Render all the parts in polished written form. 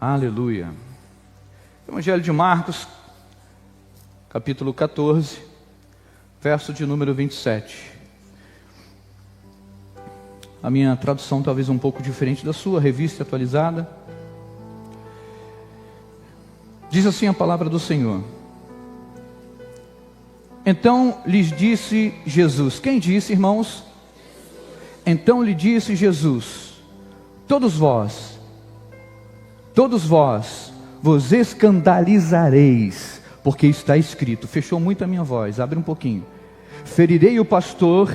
Aleluia. Evangelho de Marcos, capítulo 14, verso de número 27. A minha tradução talvez um pouco diferente da sua, revista atualizada. Diz assim a palavra do Senhor. Então lhes disse Jesus. Quem disse, irmãos? Então lhe disse Jesus: todos vós vos escandalizareis, porque está escrito. Fechou muito a minha voz, abre um pouquinho. Ferirei o pastor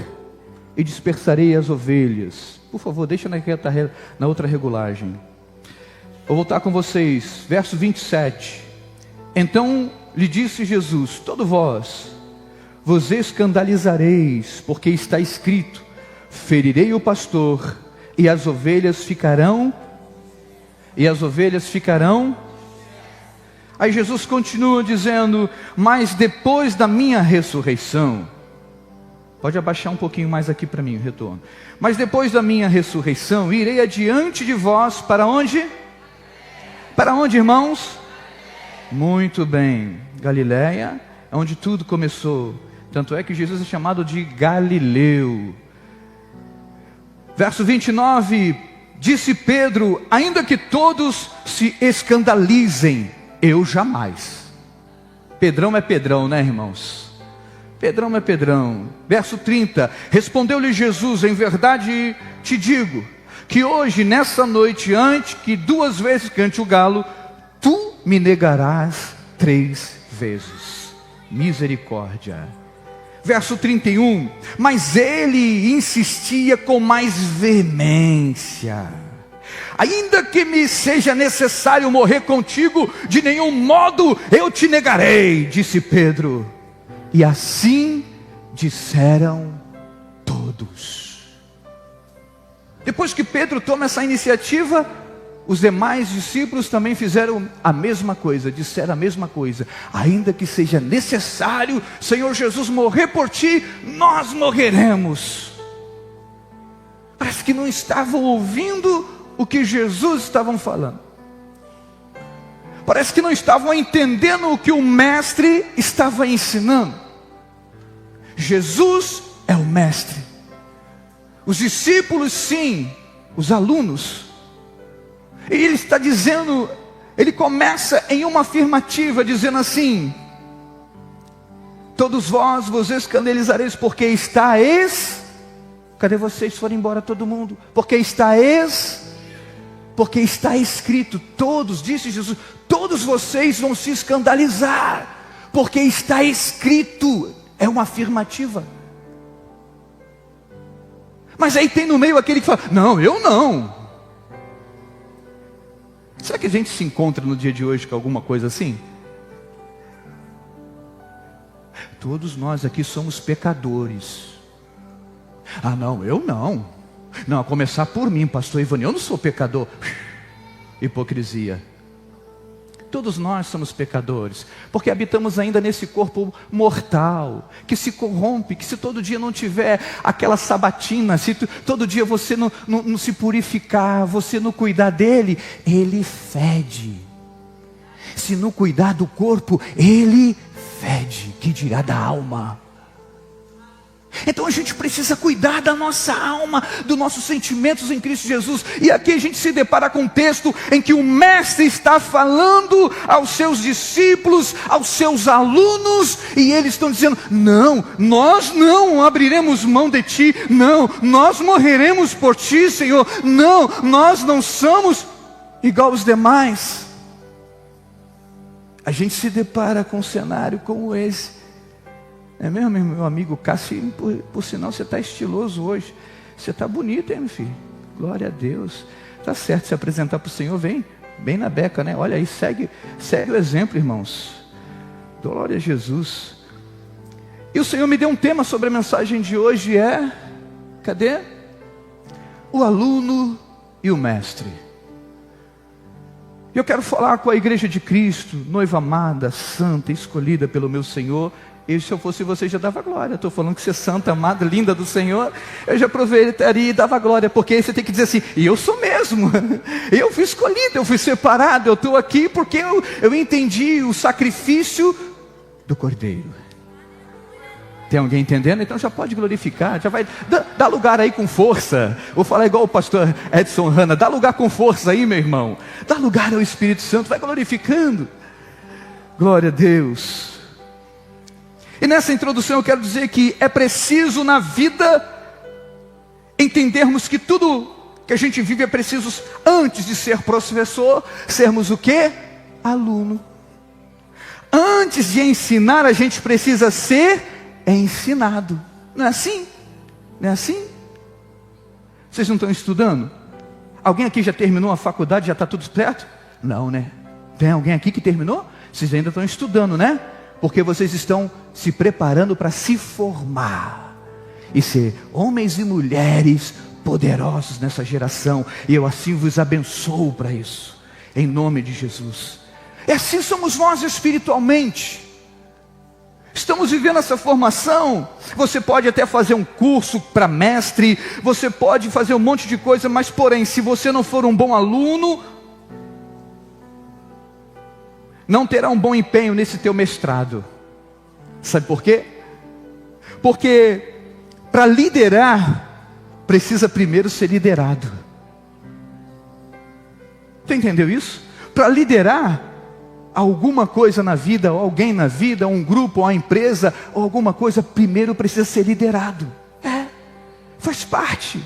e dispersarei as ovelhas. Por favor, deixa na outra regulagem. Vou voltar com vocês, verso 27. Então lhe disse Jesus: todos vós vos escandalizareis, porque está escrito: ferirei o pastor e as ovelhas ficarão. Aí Jesus continua dizendo: mas depois da minha ressurreição, pode abaixar um pouquinho mais aqui para mim o retorno. Mas depois da minha ressurreição, irei adiante de vós para onde? Para onde, irmãos? Muito bem, Galileia é onde tudo começou. Tanto é que Jesus é chamado de Galileu. Verso 29, disse Pedro: ainda que todos se escandalizem, eu jamais. Pedrão é Pedrão, né, irmãos? Pedrão é Pedrão. Verso 30, respondeu-lhe Jesus: em verdade te digo, que hoje, nessa noite, antes que 2 vezes cante o galo, tu me negarás 3 vezes. Misericórdia. Verso 31, mas ele insistia com mais veemência: ainda que me seja necessário morrer contigo, de nenhum modo eu te negarei, disse Pedro. E assim disseram todos. Depois que Pedro toma essa iniciativa, os demais discípulos também fizeram a mesma coisa, disseram a mesma coisa: ainda que seja necessário, Senhor Jesus, morrer por ti, nós morreremos. Parece que não estavam ouvindo o que Jesus estava falando. Parece que não estavam entendendo o que o mestre estava ensinando. Jesus é o mestre. Os discípulos, sim, os alunos. E ele está dizendo, ele começa em uma afirmativa, dizendo assim: todos vós vos escandalizareis, porque está cadê vocês? Foram embora todo mundo. Porque está escrito, todos, disse Jesus, todos vocês vão se escandalizar, porque está escrito. É uma afirmativa. Mas aí tem no meio aquele que fala: não, eu não. Será que a gente se encontra no dia de hoje com alguma coisa assim? Todos nós aqui somos pecadores. Ah, não, eu não. Não, a começar por mim, pastor Ivani, eu não sou pecador. Hipocrisia. Todos nós somos pecadores, porque habitamos ainda nesse corpo mortal, que se corrompe, que se todo dia não tiver aquela sabatina, se todo dia você não se purificar, você não cuidar dele, ele fede. Se não cuidar do corpo, ele fede, que dirá da alma. Então a gente precisa cuidar da nossa alma, dos nossos sentimentos em Cristo Jesus. E aqui a gente se depara com um texto em que o mestre está falando aos seus discípulos, aos seus alunos, e eles estão dizendo: não, nós não abriremos mão de ti, não, nós morreremos por ti, Senhor, não, nós não somos igual aos demais. A gente se depara com um cenário como esse. É mesmo, meu amigo Cássio, por sinal você está estiloso hoje. Você está bonito, hein, meu filho? Glória a Deus. Está certo, se apresentar para o Senhor, vem bem na beca, né? Olha aí, segue o exemplo, irmãos. Glória a Jesus. E o Senhor me deu um tema sobre a mensagem de hoje, cadê? O aluno e o mestre. Eu quero falar com a igreja de Cristo, noiva amada, santa, escolhida pelo meu Senhor E se eu fosse você, já dava glória. Estou falando que você é santa, amada, linda do Senhor. Eu já aproveitaria e dava glória. Porque aí você tem que dizer assim, e eu sou mesmo. Eu fui escolhido, eu fui separado. Eu estou aqui porque eu entendi o sacrifício do Cordeiro. Tem alguém entendendo? Então já pode glorificar. Já vai, dá lugar aí com força. Vou falar igual o pastor Edson Hanna. Dá lugar com força aí, meu irmão. Dá lugar ao Espírito Santo. Vai glorificando. Glória a Deus. E nessa introdução eu quero dizer que é preciso na vida entendermos que tudo que a gente vive é preciso, antes de ser professor, sermos o quê? Aluno. Antes de ensinar, a gente precisa ser ensinado. Não é assim? Não é assim? Vocês não estão estudando? Alguém aqui já terminou a faculdade, já está tudo certo? Não, né? Tem alguém aqui que terminou? Vocês ainda estão estudando, né? Porque vocês estão se preparando para se formar e ser homens e mulheres poderosos nessa geração. E eu assim vos abençoo para isso, em nome de Jesus. E assim somos nós espiritualmente. Estamos vivendo essa formação. Você pode até fazer um curso para mestre, você pode fazer um monte de coisa, mas porém, se você não for um bom aluno, não terá um bom empenho nesse teu mestrado. Sabe por quê? Porque para liderar, precisa primeiro ser liderado. Você entendeu isso? Para liderar alguma coisa na vida, ou alguém na vida, um grupo, ou uma empresa, ou alguma coisa, primeiro precisa ser liderado. Faz parte.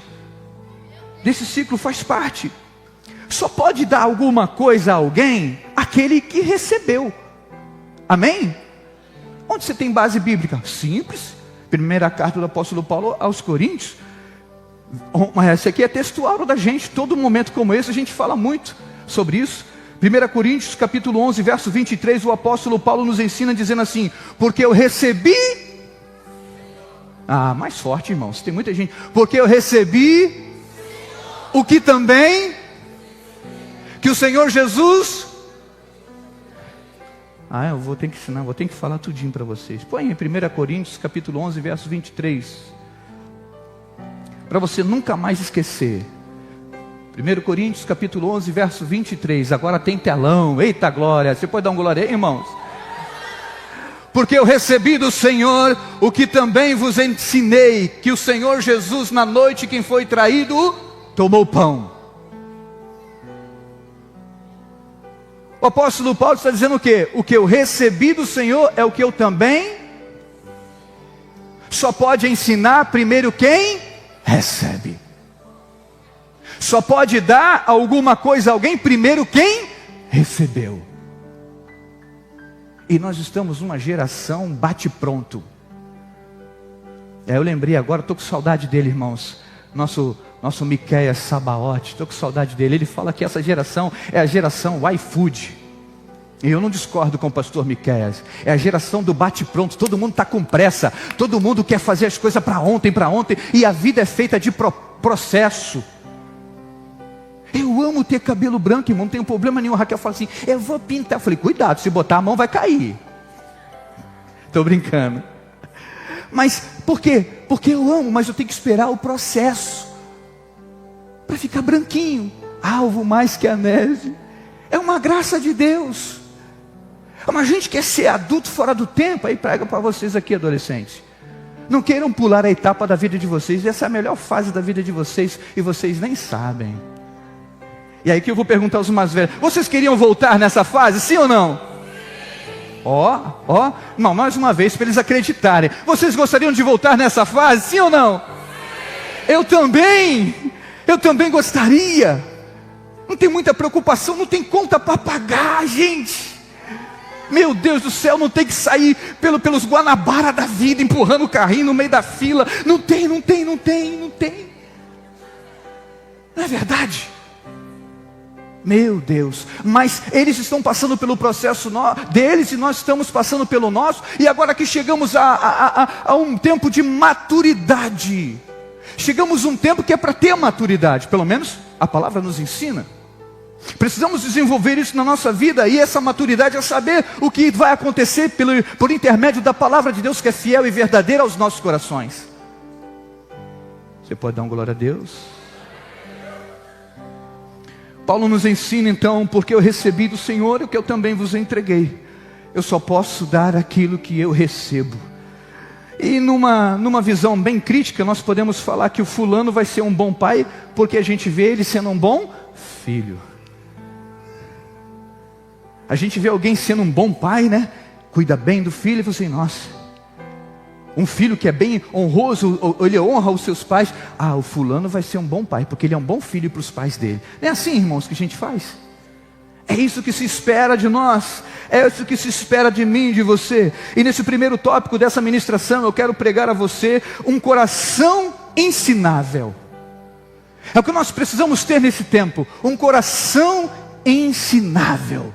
Desse ciclo faz parte. Só pode dar alguma coisa a alguém aquele que recebeu. Amém? Onde você tem base bíblica? Simples. Primeira carta do apóstolo Paulo aos Coríntios. Mas essa aqui é textual da gente. Todo momento como esse a gente fala muito sobre isso. 1 Coríntios capítulo 11, verso 23, o apóstolo Paulo nos ensina dizendo assim: porque eu recebi... mais forte, irmãos, tem muita gente. Porque eu recebi o que também... que o Senhor Jesus... eu vou ter que ensinar, vou ter que falar tudinho para vocês. Põe em 1 Coríntios capítulo 11, verso 23. Para você nunca mais esquecer. 1 Coríntios capítulo 11, verso 23. Agora tem telão. Eita glória. Você pode dar um glória aí, irmãos? Porque eu recebi do Senhor o que também vos ensinei, que o Senhor Jesus, na noite que foi traído, tomou pão. O apóstolo Paulo está dizendo o quê? O que eu recebi do Senhor é o que eu também... Só pode ensinar primeiro quem recebe. Só pode dar alguma coisa a alguém primeiro quem recebeu. E nós estamos numa geração bate-pronto. Eu lembrei agora, estou com saudade dele, irmãos. Nosso Miqueias Sabaote, estou com saudade dele. Ele fala que essa geração é a geração iFood. E eu não discordo com o pastor Miqueias. É a geração do bate-pronto. Todo mundo está com pressa. Todo mundo quer fazer as coisas para ontem. E a vida é feita de processo. Eu amo ter cabelo branco, irmão, não tenho problema nenhum. A Raquel fala assim, eu vou pintar. Eu falei, cuidado, se botar a mão vai cair. Estou brincando. Mas por quê? Porque eu amo, mas eu tenho que esperar o processo para ficar branquinho, alvo mais que a neve. É uma graça de Deus. Mas a gente quer ser adulto fora do tempo. Aí prega para vocês aqui, adolescentes. Não queiram pular a etapa da vida de vocês. Essa é a melhor fase da vida de vocês e vocês nem sabem. E aí que eu vou perguntar aos mais velhos, vocês queriam voltar nessa fase, sim ou não? Não, mais uma vez para eles acreditarem. Vocês gostariam de voltar nessa fase, sim ou não? Eu também gostaria. Não tem muita preocupação, não tem conta para pagar, gente. Meu Deus do céu, não tem que sair pelos Guanabara da vida, empurrando o carrinho no meio da fila. Não tem. Não é verdade? Meu Deus, mas eles estão passando pelo processo deles e nós estamos passando pelo nosso. E agora que chegamos a um tempo de maturidade, chegamos a um tempo que é para ter maturidade, pelo menos a palavra nos ensina. Precisamos desenvolver isso na nossa vida, e essa maturidade é saber o que vai acontecer por intermédio da palavra de Deus, que é fiel e verdadeira aos nossos corações. Você pode dar um glória a Deus? Paulo nos ensina então, porque eu recebi do Senhor o que eu também vos entreguei. Eu só posso dar aquilo que eu recebo. E numa visão bem crítica, nós podemos falar que o fulano vai ser um bom pai, porque a gente vê ele sendo um bom filho. A gente vê alguém sendo um bom pai, né? Cuida bem do filho e fala assim, nossa, um filho que é bem honroso, ele honra os seus pais. Ah, o fulano vai ser um bom pai, porque ele é um bom filho para os pais dele. Não é assim, irmãos, que a gente faz? É isso que se espera de nós, é isso que se espera de mim, de você. E nesse primeiro tópico dessa ministração, eu quero pregar a você um coração ensinável. É o que nós precisamos ter nesse tempo, um coração ensinável.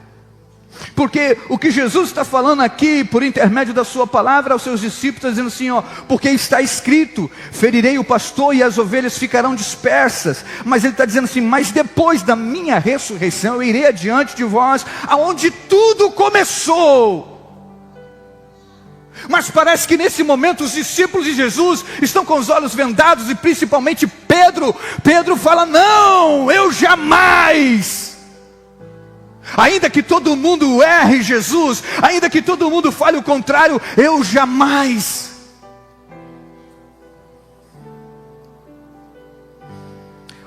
Porque o que Jesus está falando aqui, por intermédio da sua palavra aos seus discípulos, está dizendo assim, ó, porque está escrito, ferirei o pastor e as ovelhas ficarão dispersas. Mas ele está dizendo assim, mas depois da minha ressurreição, eu irei adiante de vós, aonde tudo começou. Mas parece que nesse momento os discípulos de Jesus estão com os olhos vendados, e principalmente Pedro fala, não, eu jamais. Ainda que todo mundo erre Jesus, ainda que todo mundo fale o contrário, eu jamais.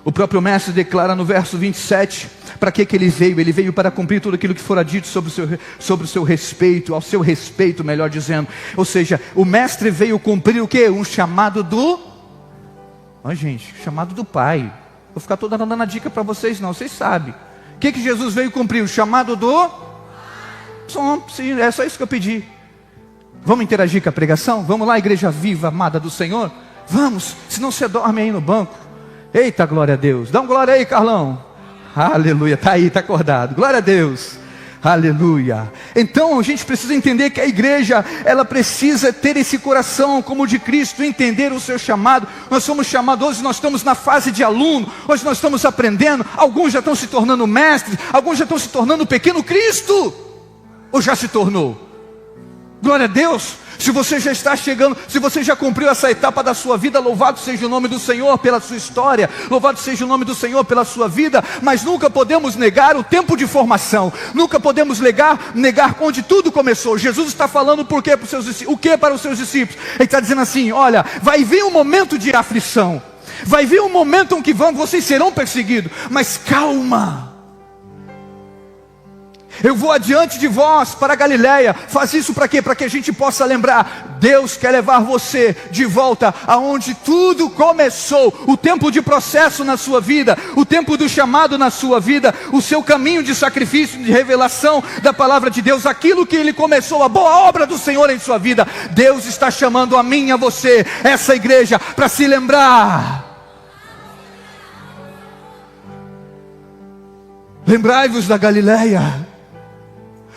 O próprio mestre declara no verso 27, para que ele veio? Ele veio para cumprir tudo aquilo que fora dito sobre o seu respeito, ao seu respeito, melhor dizendo. Ou seja, o mestre veio cumprir o quê? Um chamado chamado do Pai. Vou ficar toda dando a dica para vocês não, vocês sabem. O que Jesus veio cumprir? O chamado do... Sim, é só isso que eu pedi. Vamos interagir com a pregação? Vamos lá, igreja viva, amada do Senhor? Vamos, senão você dorme aí no banco. Eita, glória a Deus. Dá um glória aí, Carlão. Aleluia, está aí, está acordado. Glória a Deus. Aleluia. Então a gente precisa entender que a igreja, ela precisa ter esse coração como o de Cristo, entender o seu chamado. Nós somos chamados, hoje nós estamos na fase de aluno, hoje nós estamos aprendendo. Alguns já estão se tornando mestres, alguns já estão se tornando o pequeno Cristo, ou já se tornou. Glória a Deus. Se você já está chegando, se você já cumpriu essa etapa da sua vida, louvado seja o nome do Senhor pela sua história, louvado seja o nome do Senhor pela sua vida. Mas nunca podemos negar o tempo de formação, nunca podemos negar onde tudo começou. Jesus está falando por quê para os seus discípulos? O que para os seus discípulos? Ele está dizendo assim, olha, vai vir um momento de aflição, vai vir um momento em que vocês serão perseguidos, mas calma. Eu vou adiante de vós para a Galileia. Faz isso para quê? Para que a gente possa lembrar, Deus quer levar você de volta aonde tudo começou. O tempo de processo na sua vida, o tempo do chamado na sua vida, o seu caminho de sacrifício, de revelação da palavra de Deus, aquilo que Ele começou, a boa obra do Senhor em sua vida. Deus está chamando a mim e a você, essa igreja, para se lembrar. Lembrai-vos da Galileia.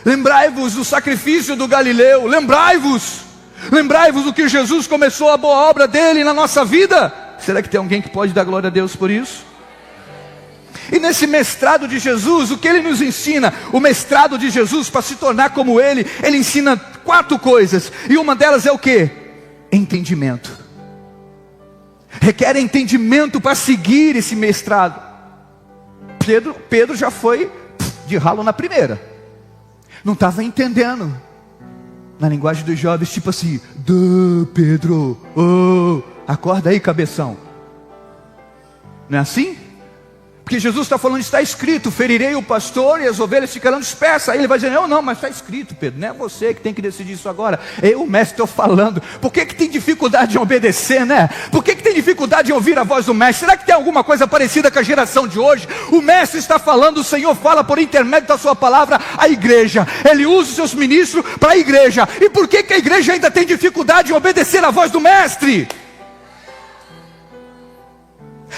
Lembrai-vos do sacrifício do Galileu. Lembrai-vos do que Jesus começou, a boa obra dele na nossa vida. Será que tem alguém que pode dar glória a Deus por isso? E nesse mestrado de Jesus, o que ele nos ensina? O mestrado de Jesus, para se tornar como ele ensina 4 coisas. E uma delas é o quê? Entendimento. Requer entendimento para seguir esse mestrado. Pedro já foi de ralo na primeira. Não estava entendendo. Na linguagem dos jovens, tipo assim, Pedro, acorda aí, cabeção. Não é assim? Porque Jesus está falando, está escrito, ferirei o pastor e as ovelhas ficarão dispersas. Aí ele vai dizer, não, mas está escrito, Pedro, não é você que tem que decidir isso agora. Eu, mestre, estou falando. Por que tem dificuldade em obedecer, né? Por que tem dificuldade em ouvir a voz do mestre? Será que tem alguma coisa parecida com a geração de hoje? O mestre está falando, o Senhor fala por intermédio da sua palavra à igreja. Ele usa os seus ministros para a igreja. E por que a igreja ainda tem dificuldade em obedecer a voz do mestre?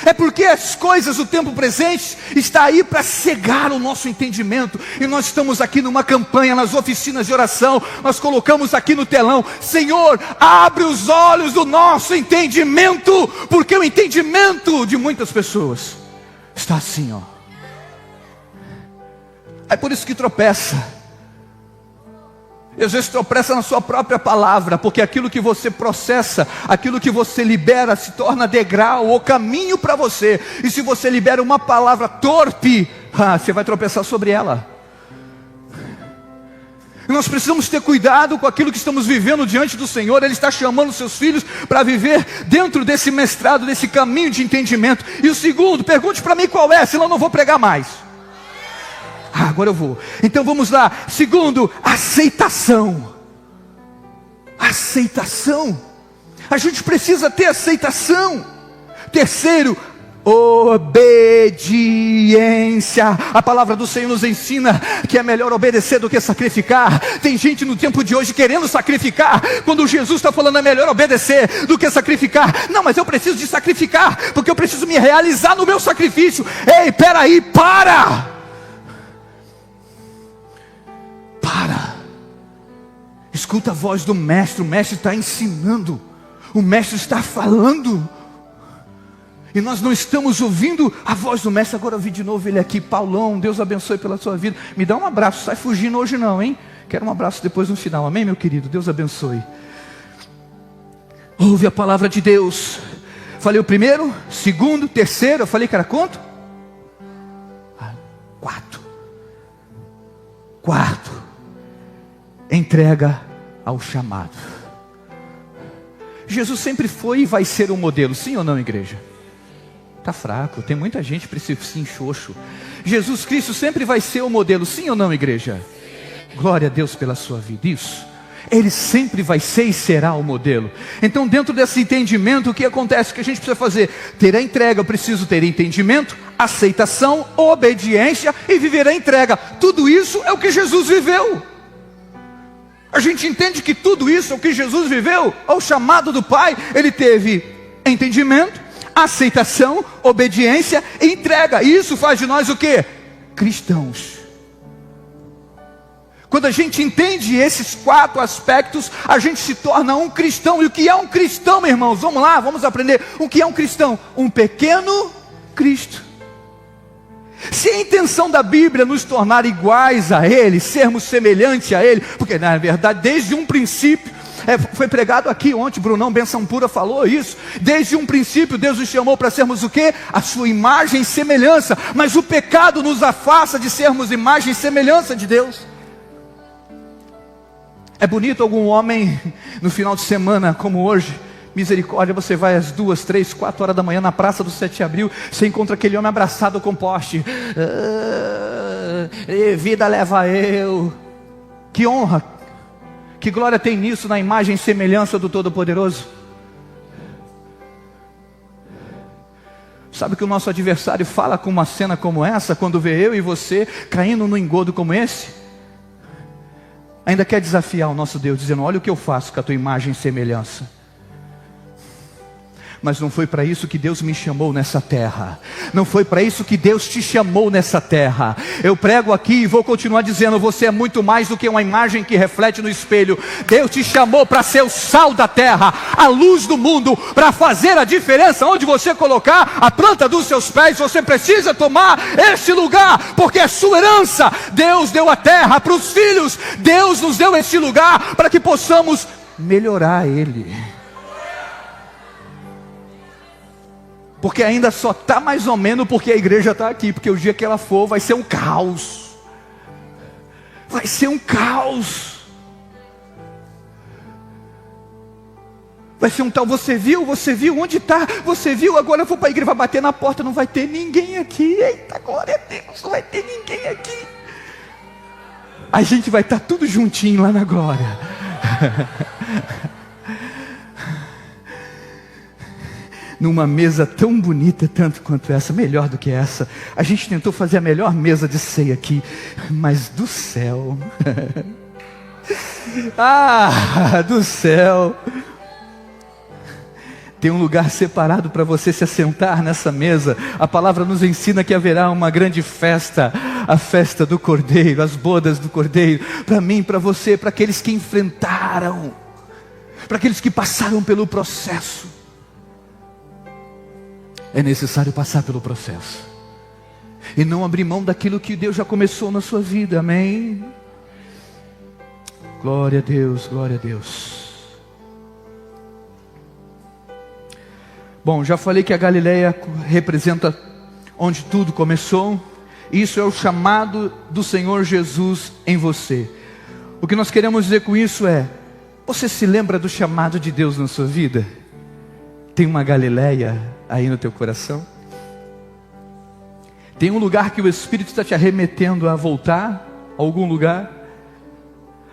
É porque as coisas, o tempo presente, está aí para cegar o nosso entendimento. E nós estamos aqui numa campanha, nas oficinas de oração, nós colocamos aqui no telão, Senhor, abre os olhos do nosso entendimento, porque o entendimento de muitas pessoas está assim, ó. É por isso que tropeça. E às vezes tropeça na sua própria palavra, porque aquilo que você processa, aquilo que você libera, se torna degrau ou caminho para você. E se você libera uma palavra torpe, você vai tropeçar sobre ela. Nós precisamos ter cuidado com aquilo que estamos vivendo diante do Senhor. Ele está chamando seus filhos para viver dentro desse mestrado, desse caminho de entendimento. E o segundo, pergunte para mim qual é, senão eu não vou pregar mais. Agora eu vou. Então vamos lá. Segundo, aceitação. Aceitação. A gente precisa ter aceitação. Terceiro, obediência. A palavra do Senhor nos ensina que é melhor obedecer do que sacrificar. Tem gente no tempo de hoje querendo sacrificar, quando Jesus está falando é melhor obedecer do que sacrificar. Não, mas eu preciso de sacrificar, porque eu preciso me realizar no meu sacrifício. Ei, peraí, para! Escuta a voz do mestre. O mestre está ensinando, o mestre está falando, e nós não estamos ouvindo a voz do mestre. Agora eu vi de novo ele aqui. Paulão, Deus abençoe pela sua vida. Me dá um abraço, sai fugindo hoje não, hein? Quero um abraço depois no final, amém, meu querido? Deus abençoe. Ouve a palavra de Deus. Falei o primeiro, segundo, terceiro. Eu falei que era quanto? Quarto, entrega ao chamado. Jesus sempre foi e vai ser um modelo, sim ou não, igreja? Está fraco, tem muita gente sim, xoxo. Jesus Cristo sempre vai ser o modelo, sim ou não, igreja? Glória a Deus pela sua vida. Isso, Ele sempre vai ser e será o modelo. Então, dentro desse entendimento, o que acontece? O que a gente precisa fazer? Ter a entrega. Eu preciso ter entendimento, aceitação, obediência e viver a entrega. Tudo isso é o que Jesus viveu. A gente entende que tudo isso é o que Jesus viveu. Ao chamado do Pai, Ele teve entendimento, aceitação, obediência e entrega. E isso faz de nós o quê? Cristãos. Quando a gente entende esses 4 aspectos, a gente se torna um cristão. E o que é um cristão, meus irmãos? Vamos lá, vamos aprender. O que é um cristão? Um pequeno Cristo. Se a intenção da Bíblia nos tornar iguais a Ele, sermos semelhantes a Ele, porque na verdade desde um princípio, foi pregado aqui ontem, Brunão Benção Pura falou isso, desde um princípio Deus nos chamou para sermos o quê? A sua imagem e semelhança. Mas o pecado nos afasta de sermos imagem e semelhança de Deus. É bonito algum homem no final de semana como hoje, misericórdia, você vai às 2, 3, 4 horas da manhã na praça do 7 de abril, você encontra aquele homem abraçado com poste. Vida leva eu. Que honra, que glória tem nisso, na imagem e semelhança do Todo-Poderoso. Sabe que o nosso adversário fala com uma cena como essa, quando vê eu e você caindo num engodo como esse? Ainda quer desafiar o nosso Deus, dizendo: olha o que eu faço com a tua imagem e semelhança. Mas não foi para isso que Deus me chamou nessa terra. Não foi para isso que Deus te chamou nessa terra. Eu prego aqui e vou continuar dizendo: você é muito mais do que uma imagem que reflete no espelho. Deus te chamou para ser o sal da terra, a luz do mundo, para fazer a diferença. Onde você colocar a planta dos seus pés, você precisa tomar esse lugar, porque é sua herança. Deus deu a terra para os filhos. Deus nos deu esse lugar para que possamos melhorar ele. Porque ainda só está mais ou menos porque a igreja está aqui. Porque o dia que ela for vai ser um caos. Vai ser um caos. Vai ser um tal, você viu, onde está? Você viu, agora eu vou para a igreja, vai bater na porta, não vai ter ninguém aqui. Eita, glória a Deus, não vai ter ninguém aqui. A gente vai estar tudo juntinho lá na glória. Numa mesa tão bonita, tanto quanto essa, melhor do que essa. A gente tentou fazer a melhor mesa de ceia aqui, mas do céu. Do céu. Tem um lugar separado para você se assentar nessa mesa. A palavra nos ensina que haverá uma grande festa, a festa do Cordeiro, as bodas do Cordeiro, para mim, para você, para aqueles que enfrentaram, para aqueles que passaram pelo processo. É necessário passar pelo processo. e não abrir mão daquilo que Deus já começou na sua vida, amém? Glória a Deus, glória a Deus. Bom, já falei que a Galileia representa onde tudo começou. Isso é o chamado do Senhor Jesus em você. O que nós queremos dizer com isso é: você se lembra do chamado de Deus na sua vida? Tem uma Galileia aí no teu coração? Tem um lugar que o Espírito está te arremetendo a voltar? Algum lugar?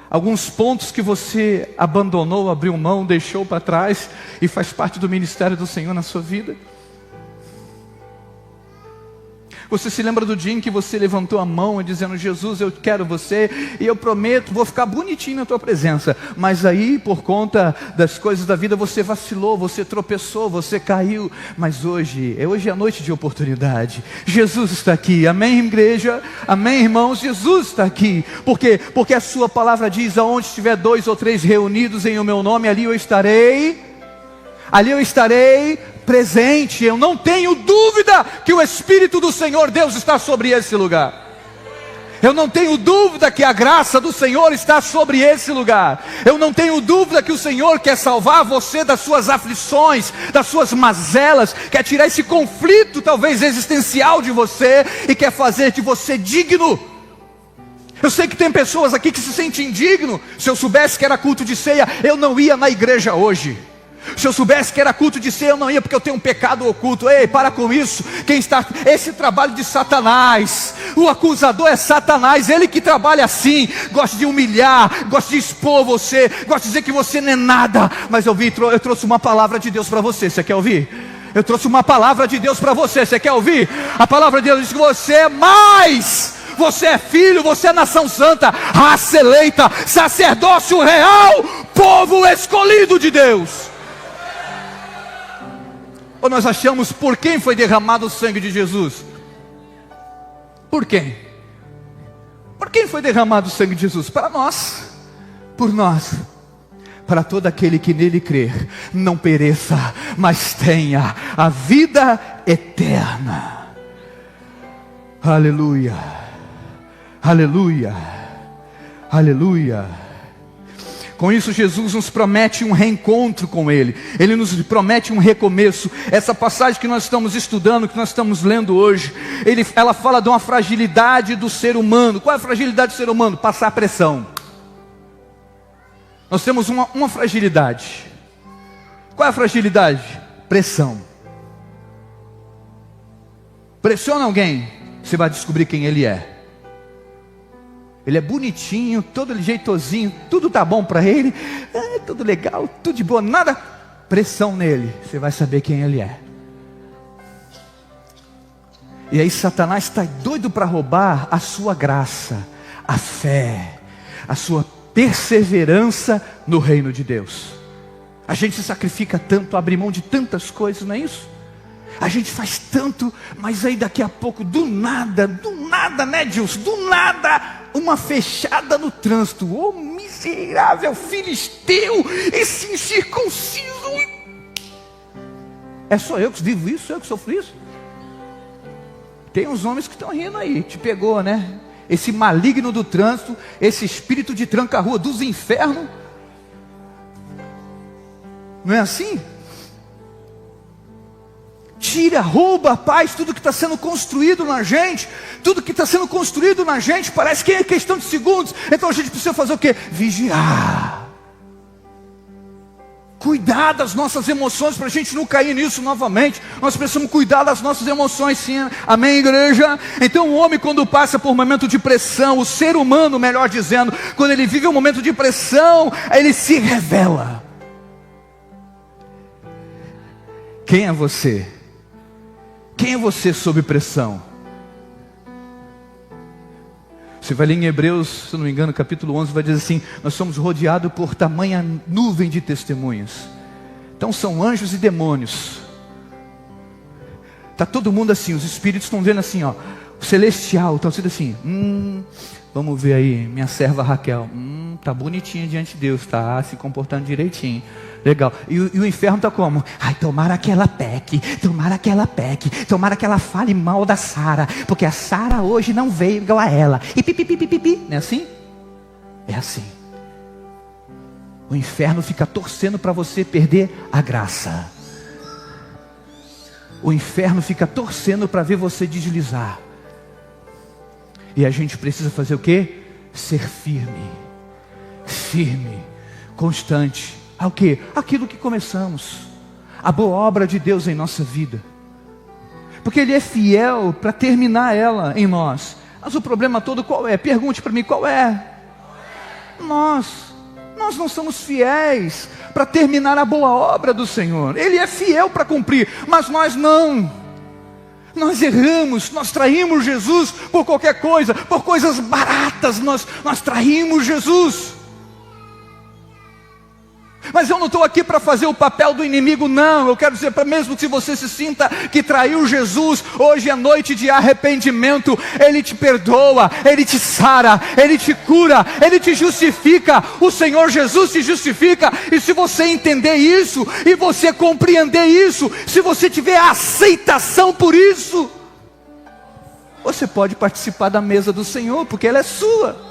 Alguns pontos que você abandonou, abriu mão, deixou para trás e faz parte do ministério do Senhor na sua vida? Você se lembra do dia em que você levantou a mão e dizendo: Jesus, eu quero você e eu prometo, vou ficar bonitinho na tua presença. Mas aí, por conta das coisas da vida, você vacilou, você tropeçou, você caiu. Mas hoje é a noite de oportunidade. Jesus está aqui, amém, igreja? Amém, irmãos? Jesus está aqui. Por quê? Porque a sua palavra diz: aonde estiver 2 ou 3 reunidos em o meu nome, ali eu estarei presente. Eu não tenho dúvida que o Espírito do Senhor Deus está sobre esse lugar. Eu não tenho dúvida que a graça do Senhor está sobre esse lugar. Eu não tenho dúvida que o Senhor quer salvar você das suas aflições, das suas mazelas, quer tirar esse conflito talvez existencial de você e quer fazer de você digno. Eu sei que tem pessoas aqui que se sentem indigno. Se eu soubesse que era culto de ceia, eu não ia na igreja hoje. Se eu soubesse que era culto de ceia, eu não ia, porque eu tenho um pecado oculto. Ei, para com isso. Esse trabalho de Satanás, o acusador é Satanás, ele que trabalha assim, gosta de humilhar, gosta de expor você, gosta de dizer que você não é nada. Mas eu trouxe uma palavra de Deus para você. Você quer ouvir? Eu trouxe uma palavra de Deus para você. Você quer ouvir? A palavra de Deus diz que você é mais. Você é filho, você é nação santa, raça eleita, sacerdócio real, povo escolhido de Deus. Ou nós achamos por quem foi derramado o sangue de Jesus? Por quem? Por quem foi derramado o sangue de Jesus? Para nós, por nós, para todo aquele que nele crer, não pereça, mas tenha a vida eterna. Aleluia, aleluia, aleluia. Com isso, Jesus nos promete um reencontro com Ele. Ele nos promete um recomeço. Essa passagem que nós estamos estudando, que nós estamos lendo hoje, ela fala de uma fragilidade do ser humano. Qual é a fragilidade do ser humano? Passar pressão. Nós temos uma fragilidade. Qual é a fragilidade? Pressão. Pressiona alguém, você vai descobrir quem ele é. Ele é bonitinho, todo jeitosinho, tudo tá bom para ele, tudo legal, tudo de boa, nada, pressão nele, você vai saber quem ele é. E aí Satanás está doido para roubar a sua graça, a fé, a sua perseverança no reino de Deus. A gente se sacrifica tanto, abre mão de tantas coisas, não é isso? A gente faz tanto, mas aí daqui a pouco, do nada, né, Deus? Do nada, uma fechada no trânsito. Oh, miserável filisteu, esse incircunciso. É só eu que vivo isso? Sou eu que sofro isso? Tem uns homens que estão rindo aí, te pegou, né? Esse maligno do trânsito, esse espírito de tranca-rua dos infernos. Não é assim? Tira, rouba, paz, tudo que está sendo construído na gente. Tudo que está sendo construído na gente parece que é questão de segundos. Então a gente precisa fazer o quê? Vigiar. Cuidar das nossas emoções para a gente não cair nisso novamente. Nós precisamos cuidar das nossas emoções, sim. Amém, igreja? Então o homem, quando passa por um momento de pressão, o ser humano, melhor dizendo, quando ele vive um momento de pressão, ele se revela. Quem é você? Quem é você sob pressão? Você vai ler em Hebreus, se não me engano, capítulo 11, vai dizer assim: nós somos rodeados por tamanha nuvem de testemunhas. Então são anjos e demônios. Está todo mundo assim, os espíritos estão vendo assim, ó, o celestial, estão sendo assim, vamos ver aí, minha serva Raquel, tá bonitinha diante de Deus, tá se comportando direitinho. Legal. E o inferno está como? Ai, tomara que ela peque, tomara que ela peque, tomara que ela fale mal da Sara, porque a Sara hoje não veio igual a ela. E pipipipipipi. Não é assim? É assim. O inferno fica torcendo para você perder a graça. O inferno fica torcendo para ver você deslizar. E a gente precisa fazer o quê? Ser firme. Firme. Constante. Ao quê? Aquilo que começamos. A boa obra de Deus em nossa vida. Porque Ele é fiel para terminar ela em nós. Mas o problema todo qual é? Pergunte para mim, qual é? Nós não somos fiéis para terminar a boa obra do Senhor. Ele é fiel para cumprir, mas nós não. Nós erramos, nós traímos Jesus por qualquer coisa, por coisas baratas, nós traímos Jesus. Mas eu não estou aqui para fazer o papel do inimigo, não. Eu quero dizer, para mesmo que você se sinta que traiu Jesus, hoje é noite de arrependimento. Ele te perdoa, Ele te sara, Ele te cura, Ele te justifica. O Senhor Jesus te justifica. E se você entender isso, e você compreender isso, se você tiver aceitação por isso, você pode participar da mesa do Senhor, porque ela é sua.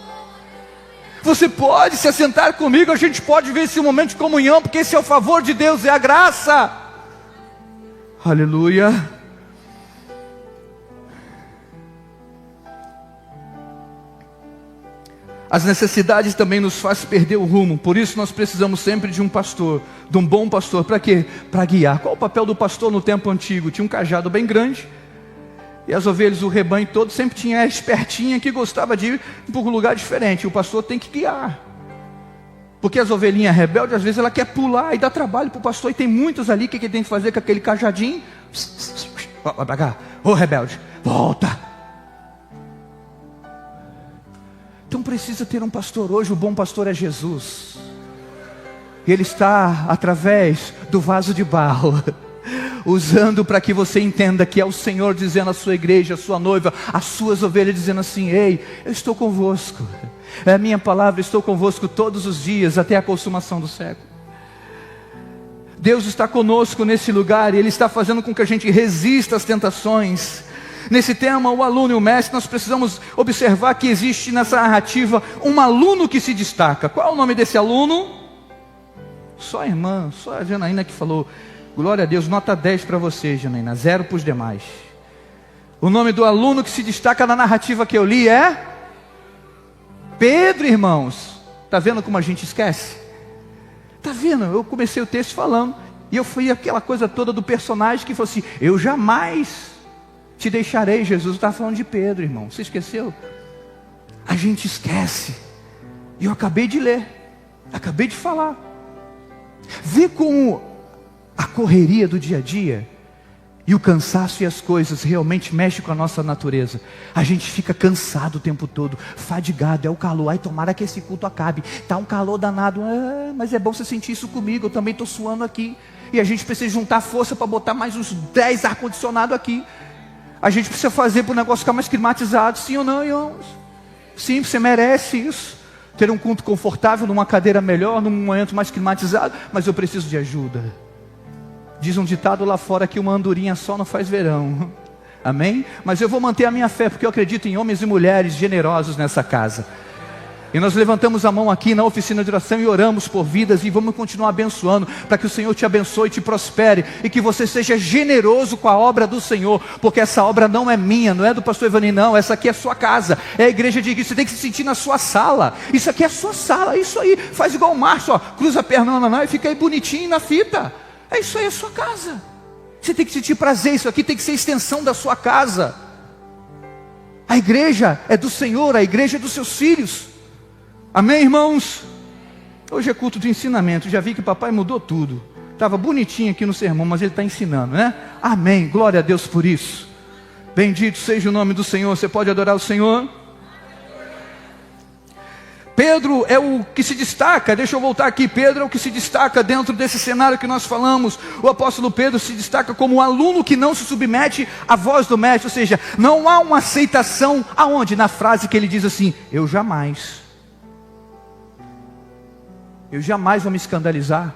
Você pode se assentar comigo, a gente pode ver esse momento de comunhão, porque esse é o favor de Deus, é a graça. Aleluia. As necessidades também nos fazem perder o rumo, por isso nós precisamos sempre de um pastor, de um bom pastor. Para quê? Para guiar. Qual o papel do pastor no tempo antigo? Tinha um cajado bem grande, e as ovelhas, o rebanho todo, sempre tinha a espertinha que gostava de ir para um lugar diferente. O pastor tem que guiar. Porque as ovelhinhas rebeldes, às vezes ela quer pular e dá trabalho para o pastor. E tem muitos ali, o que ele tem que fazer com aquele cajadinho? Vai para cá, ô rebelde, volta. Então precisa ter um pastor hoje. O bom pastor é Jesus. E Ele está através do vaso de barro, usando para que você entenda que é o Senhor dizendo à sua igreja, à sua noiva, às suas ovelhas, dizendo assim: ei, eu estou convosco, é a minha palavra, estou convosco todos os dias, até a consumação do século. Deus está conosco nesse lugar, e Ele está fazendo com que a gente resista às tentações. Nesse tema, o aluno e o mestre, nós precisamos observar que existe nessa narrativa um aluno que se destaca. Qual é o nome desse aluno? Só a irmã, só a Janaína que falou. Glória a Deus, nota 10 para você, Janaína, 0 para os demais. O nome do aluno que se destaca na narrativa que eu li é Pedro, irmãos. Está vendo como a gente esquece? Está vendo? Eu comecei o texto falando, e eu fui aquela coisa toda do personagem que falou assim: eu jamais te deixarei. Jesus estava falando de Pedro, irmão. Você esqueceu? A gente esquece. E eu acabei de ler, acabei de falar. Vê como a correria do dia a dia e o cansaço e as coisas realmente mexem com a nossa natureza. A gente fica cansado o tempo todo, fadigado, é o calor. Ai, tomara que esse culto acabe, está um calor danado. Mas é bom você sentir isso comigo, eu também estou suando aqui. E a gente precisa juntar força para botar mais uns 10 ar-condicionado aqui. A gente precisa fazer para o negócio ficar mais climatizado. Sim ou não, irmãos? Sim, você merece isso. Ter um culto confortável, numa cadeira melhor, num momento mais climatizado. Mas eu preciso de ajuda. Diz um ditado lá fora que uma andorinha só não faz verão. Amém? Mas eu vou manter a minha fé, porque eu acredito em homens e mulheres generosos nessa casa. E nós levantamos a mão aqui na oficina de oração e oramos por vidas, e vamos continuar abençoando, para que o Senhor te abençoe e te prospere, e que você seja generoso com a obra do Senhor, porque essa obra não é minha, não é do pastor Evani, não. Essa aqui é a sua casa, é a igreja de igreja. Você tem que se sentir na sua sala. Isso aqui é a sua sala, é isso aí. Faz igual o Márcio, ó, cruza a perna e fica aí bonitinho na fita. É isso aí, é a sua casa. Você tem que sentir prazer, isso aqui tem que ser extensão da sua casa. A igreja é do Senhor, a igreja é dos seus filhos. Amém, irmãos? Hoje é culto de ensinamento. Já vi que o papai mudou tudo. Estava bonitinho aqui no sermão, mas ele está ensinando, né? Amém, glória a Deus por isso. Bendito seja o nome do Senhor. Você pode adorar o Senhor? Pedro é o que se destaca. Deixa eu voltar aqui. Pedro é o que se destaca dentro desse cenário que nós falamos. O apóstolo Pedro se destaca como um aluno que não se submete à voz do mestre. Ou seja, não há uma aceitação. Aonde? Na frase que ele diz assim: eu jamais vou me escandalizar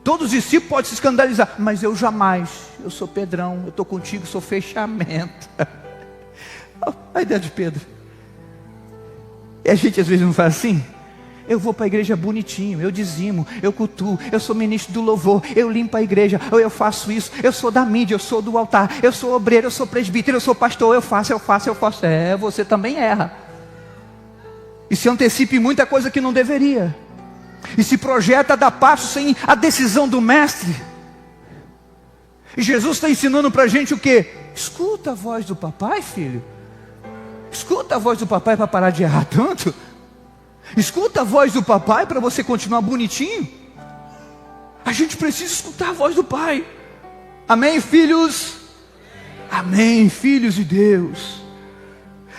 Todos os discípulos podem se escandalizar, mas eu jamais. Eu sou Pedrão, eu estou contigo, sou fechamento. A ideia de Pedro. E a gente às vezes não faz assim? Eu vou para a igreja bonitinho, eu dizimo, eu cultuo, eu sou ministro do louvor, eu limpo a igreja, ou eu faço isso, eu sou da mídia, eu sou do altar, eu sou obreiro, eu sou presbítero, eu sou pastor, eu faço. Você também erra. E se antecipa em muita coisa que não deveria. E se projeta a dar passo sem a decisão do mestre. E Jesus está ensinando para a gente o quê? Escuta a voz do papai, filho. Escuta a voz do papai para parar de errar tanto. Escuta a voz do papai para você continuar bonitinho. A gente precisa escutar a voz do pai. Amém, filhos? Amém, filhos de Deus.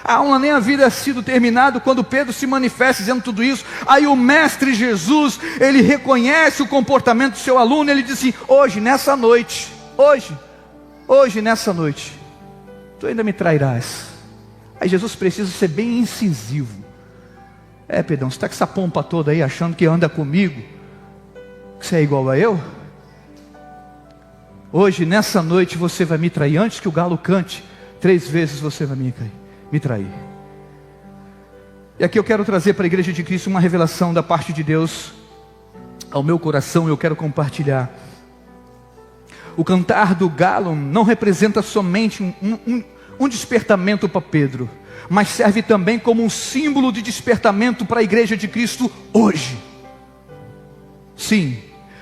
A aula nem havia sido terminado quando Pedro se manifesta dizendo tudo isso. Aí o mestre Jesus, ele reconhece o comportamento do seu aluno. Ele diz assim: hoje, nessa noite, nessa noite, tu ainda me trairás. Aí Jesus precisa ser bem incisivo. Pedrão, você está com essa pompa toda aí, achando que anda comigo, que você é igual a eu? Hoje, nessa noite, você vai me trair. Antes que o galo cante, 3 vezes você vai me trair. E aqui eu quero trazer para a igreja de Cristo uma revelação da parte de Deus ao meu coração. Eu quero compartilhar. O cantar do galo não representa somente um despertamento para Pedro, mas serve também como um símbolo de despertamento para a igreja de Cristo hoje. Sim,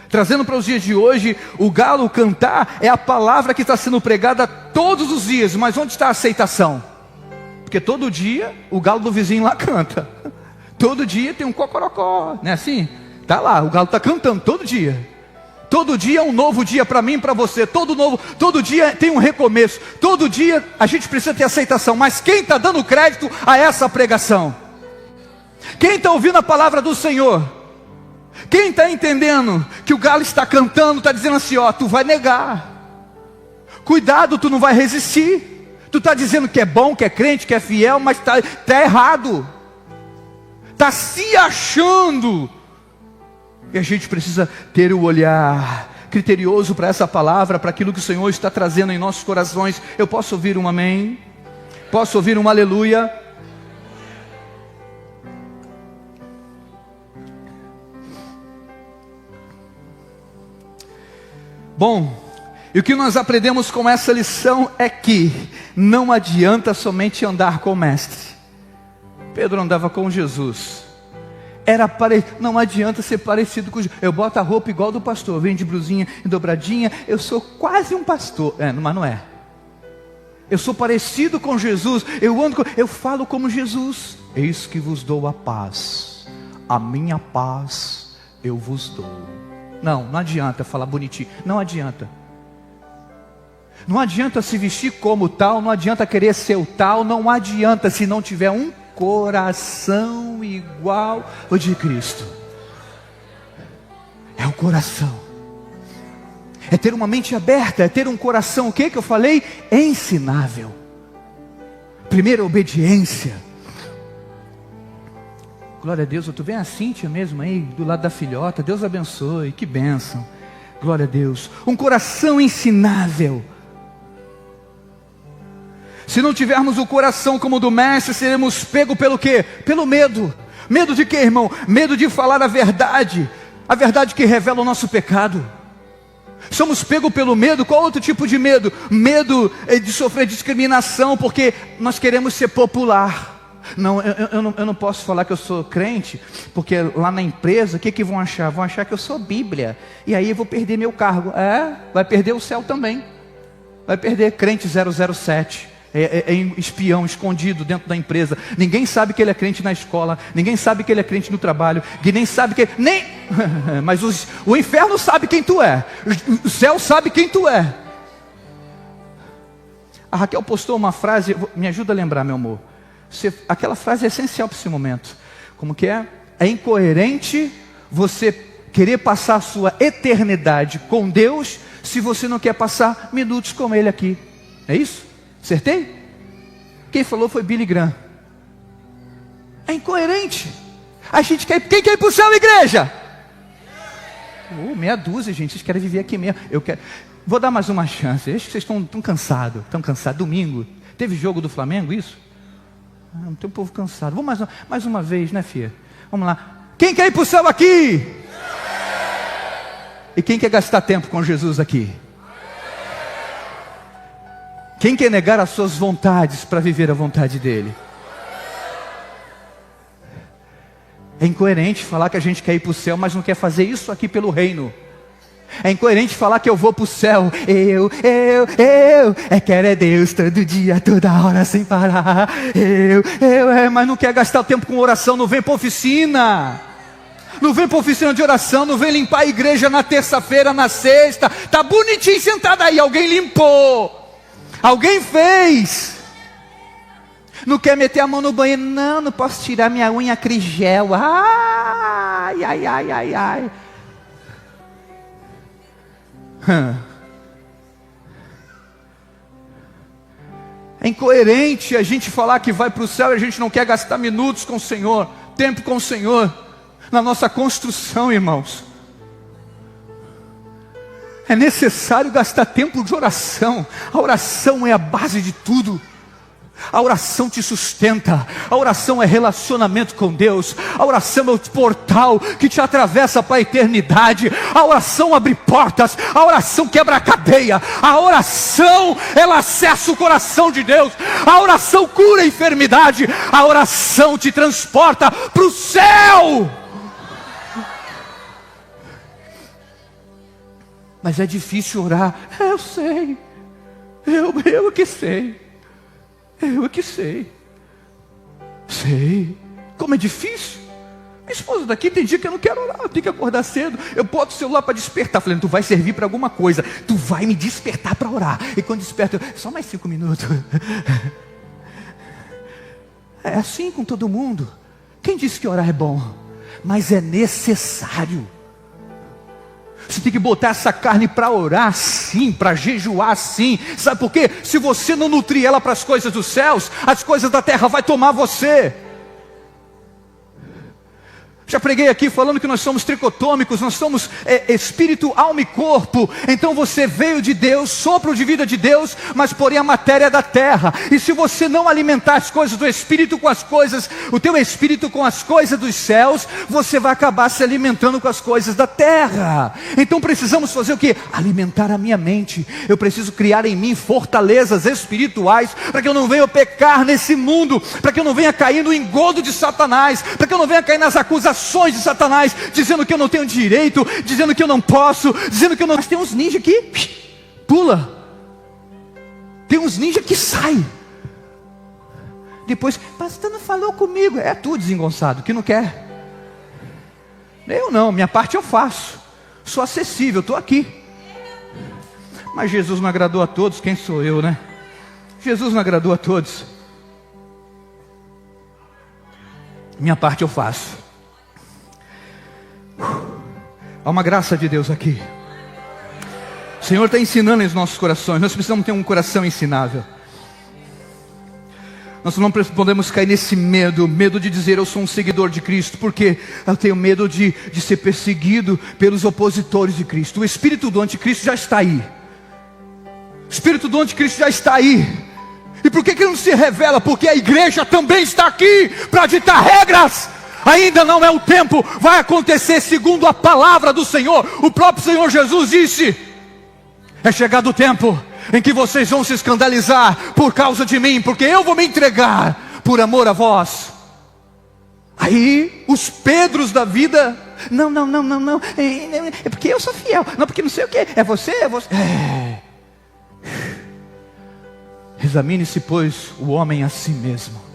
trazendo para os dias de hoje, o galo cantar é a palavra que está sendo pregada todos os dias. Mas onde está a aceitação? Porque todo dia o galo do vizinho lá canta. Todo dia tem um cocorocó, não é assim? Está lá, o galo está cantando todo dia. Todo dia é um novo dia para mim e para você. Todo dia tem um recomeço. Todo dia a gente precisa ter aceitação. Mas quem está dando crédito a essa pregação? Quem está ouvindo a palavra do Senhor? Quem está entendendo que o galo está cantando, está dizendo assim: ó, tu vai negar. Cuidado, tu não vai resistir. Tu está dizendo que é bom, que é crente, que é fiel, mas está errado. Está se achando. E a gente precisa ter o olhar criterioso para essa palavra, para aquilo que o Senhor está trazendo em nossos corações. Eu posso ouvir um amém? Posso ouvir um aleluia? Bom, e o que nós aprendemos com essa lição é que não adianta somente andar com o mestre. Pedro andava com Jesus. Não adianta ser parecido com Jesus. Eu boto a roupa igual do pastor, venho de blusinha e dobradinha, eu sou quase um pastor. Mas não é. Eu sou parecido com Jesus, eu falo como Jesus. Eis que vos dou a paz, a minha paz eu vos dou. Não adianta falar bonitinho, não adianta. Não adianta se vestir como tal, não adianta querer ser o tal, não adianta se não tiver um coração igual ao de Cristo. É o coração. É ter uma mente aberta, é ter um coração, o que eu falei? Ensinável. Primeiro, obediência. Glória a Deus, tu vem a Cíntia mesmo aí, do lado da filhota, Deus abençoe, que bênção. Glória a Deus. Um coração ensinável. Se não tivermos o coração como o do mestre, seremos pegos pelo quê? Pelo medo. Medo de quê, irmão? Medo de falar a verdade que revela o nosso pecado. Somos pegos pelo medo. Qual outro tipo de medo? Medo de sofrer discriminação, porque nós queremos ser popular. Não, eu não posso falar que eu sou crente, porque lá na empresa, o que vão achar? Vão achar que eu sou Bíblia, e aí eu vou perder meu cargo. Vai perder o céu também. Vai perder crente 007. É espião escondido dentro da empresa. Ninguém sabe que ele é crente na escola. Ninguém sabe que ele é crente no trabalho. Ninguém sabe que mas o inferno sabe quem tu é. O céu sabe quem tu é. A Raquel postou uma frase. Me ajuda a lembrar, meu amor. Aquela frase é essencial para esse momento. Como que é? É incoerente você querer passar a sua eternidade com Deus se você não quer passar minutos com Ele aqui. É isso? Acertei? Quem falou foi Billy Graham. É incoerente. A gente quer. Quem quer ir para o céu, igreja? Meia dúzia, gente, vocês querem viver aqui mesmo. Eu quero. Vou dar mais uma chance. Acho que vocês estão cansados. Estão cansados. Domingo. Teve jogo do Flamengo, isso? Não tem um povo cansado. Vamos mais uma vez, né, filha? Vamos lá. Quem quer ir para o céu aqui? E quem quer gastar tempo com Jesus aqui? Quem quer negar as suas vontades para viver a vontade dele? É incoerente falar que a gente quer ir para o céu, mas não quer fazer isso aqui pelo reino. É incoerente falar que eu vou para o céu. Quero é Deus todo dia, toda hora, sem parar. Mas não quer gastar o tempo com oração, não vem para oficina. Não vem para oficina de oração, não vem limpar a igreja na terça-feira, na sexta. Tá bonitinho sentado aí, alguém limpou. Alguém fez. Não quer meter a mão no banheiro. Não posso tirar minha unha crigel. Ai. É incoerente a gente falar que vai para o céu e a gente não quer gastar minutos com o Senhor, tempo com o Senhor, na nossa construção, irmãos. É necessário gastar tempo de oração. A oração é a base de tudo. A oração te sustenta. A oração é relacionamento com Deus. A oração é o portal que te atravessa para a eternidade. A oração abre portas. A oração quebra a cadeia. A oração, ela acessa o coração de Deus. A oração cura a enfermidade. A oração te transporta para o céu. Mas é difícil orar. Eu sei. Eu que sei. Eu que sei. Sei. Como é difícil. Minha esposa daqui tem dia que eu não quero orar. Eu tenho que acordar cedo. Eu boto o celular para despertar. Falando, tu vai servir para alguma coisa. Tu vai me despertar para orar. E quando desperta, só mais 5 minutos. É assim com todo mundo. Quem disse que orar é bom? Mas é necessário. Você tem que botar essa carne para orar sim, para jejuar sim. Sabe por quê? Se você não nutrir ela para as coisas dos céus, as coisas da terra vai tomar você. Já preguei aqui falando que nós somos tricotômicos, nós somos espírito, alma e corpo. Então você veio de Deus, sopro de vida de Deus, mas porém a matéria é da terra. E se você não alimentar as coisas do espírito com as coisas, o teu espírito com as coisas dos céus, você vai acabar se alimentando com as coisas da terra. Então precisamos fazer o quê? Alimentar a minha mente. Eu preciso criar em mim fortalezas espirituais, para que eu não venha pecar nesse mundo, para que eu não venha cair no engodo de Satanás, para que eu não venha cair nas acusações de Satanás, dizendo que eu não tenho direito, dizendo que eu não posso, dizendo que eu não... Mas tem uns ninjas que pula, tem uns ninjas que sai. Depois, pastor não falou comigo. É tu desengonçado, que não quer. Eu não, minha parte eu faço, sou acessível, estou aqui. Mas Jesus não agradou a todos, quem sou eu, né? Jesus não agradou a todos. Minha parte eu faço. Há uma graça de Deus aqui. O Senhor está ensinando em nossos corações. Nós precisamos ter um coração ensinável. Nós não podemos cair nesse medo de dizer eu sou um seguidor de Cristo, porque eu tenho medo de ser perseguido pelos opositores de Cristo. O espírito do anticristo já está aí. O espírito do anticristo já está aí. E por que ele não se revela? Porque a igreja também está aqui para ditar regras. Ainda não é o tempo, vai acontecer segundo a palavra do Senhor. O próprio Senhor Jesus disse: é chegado o tempo em que vocês vão se escandalizar por causa de mim, porque eu vou me entregar por amor a vós. Aí os Pedros da vida, não, é porque eu sou fiel, não porque não sei o que, é você. Examine-se, pois, o homem a si mesmo.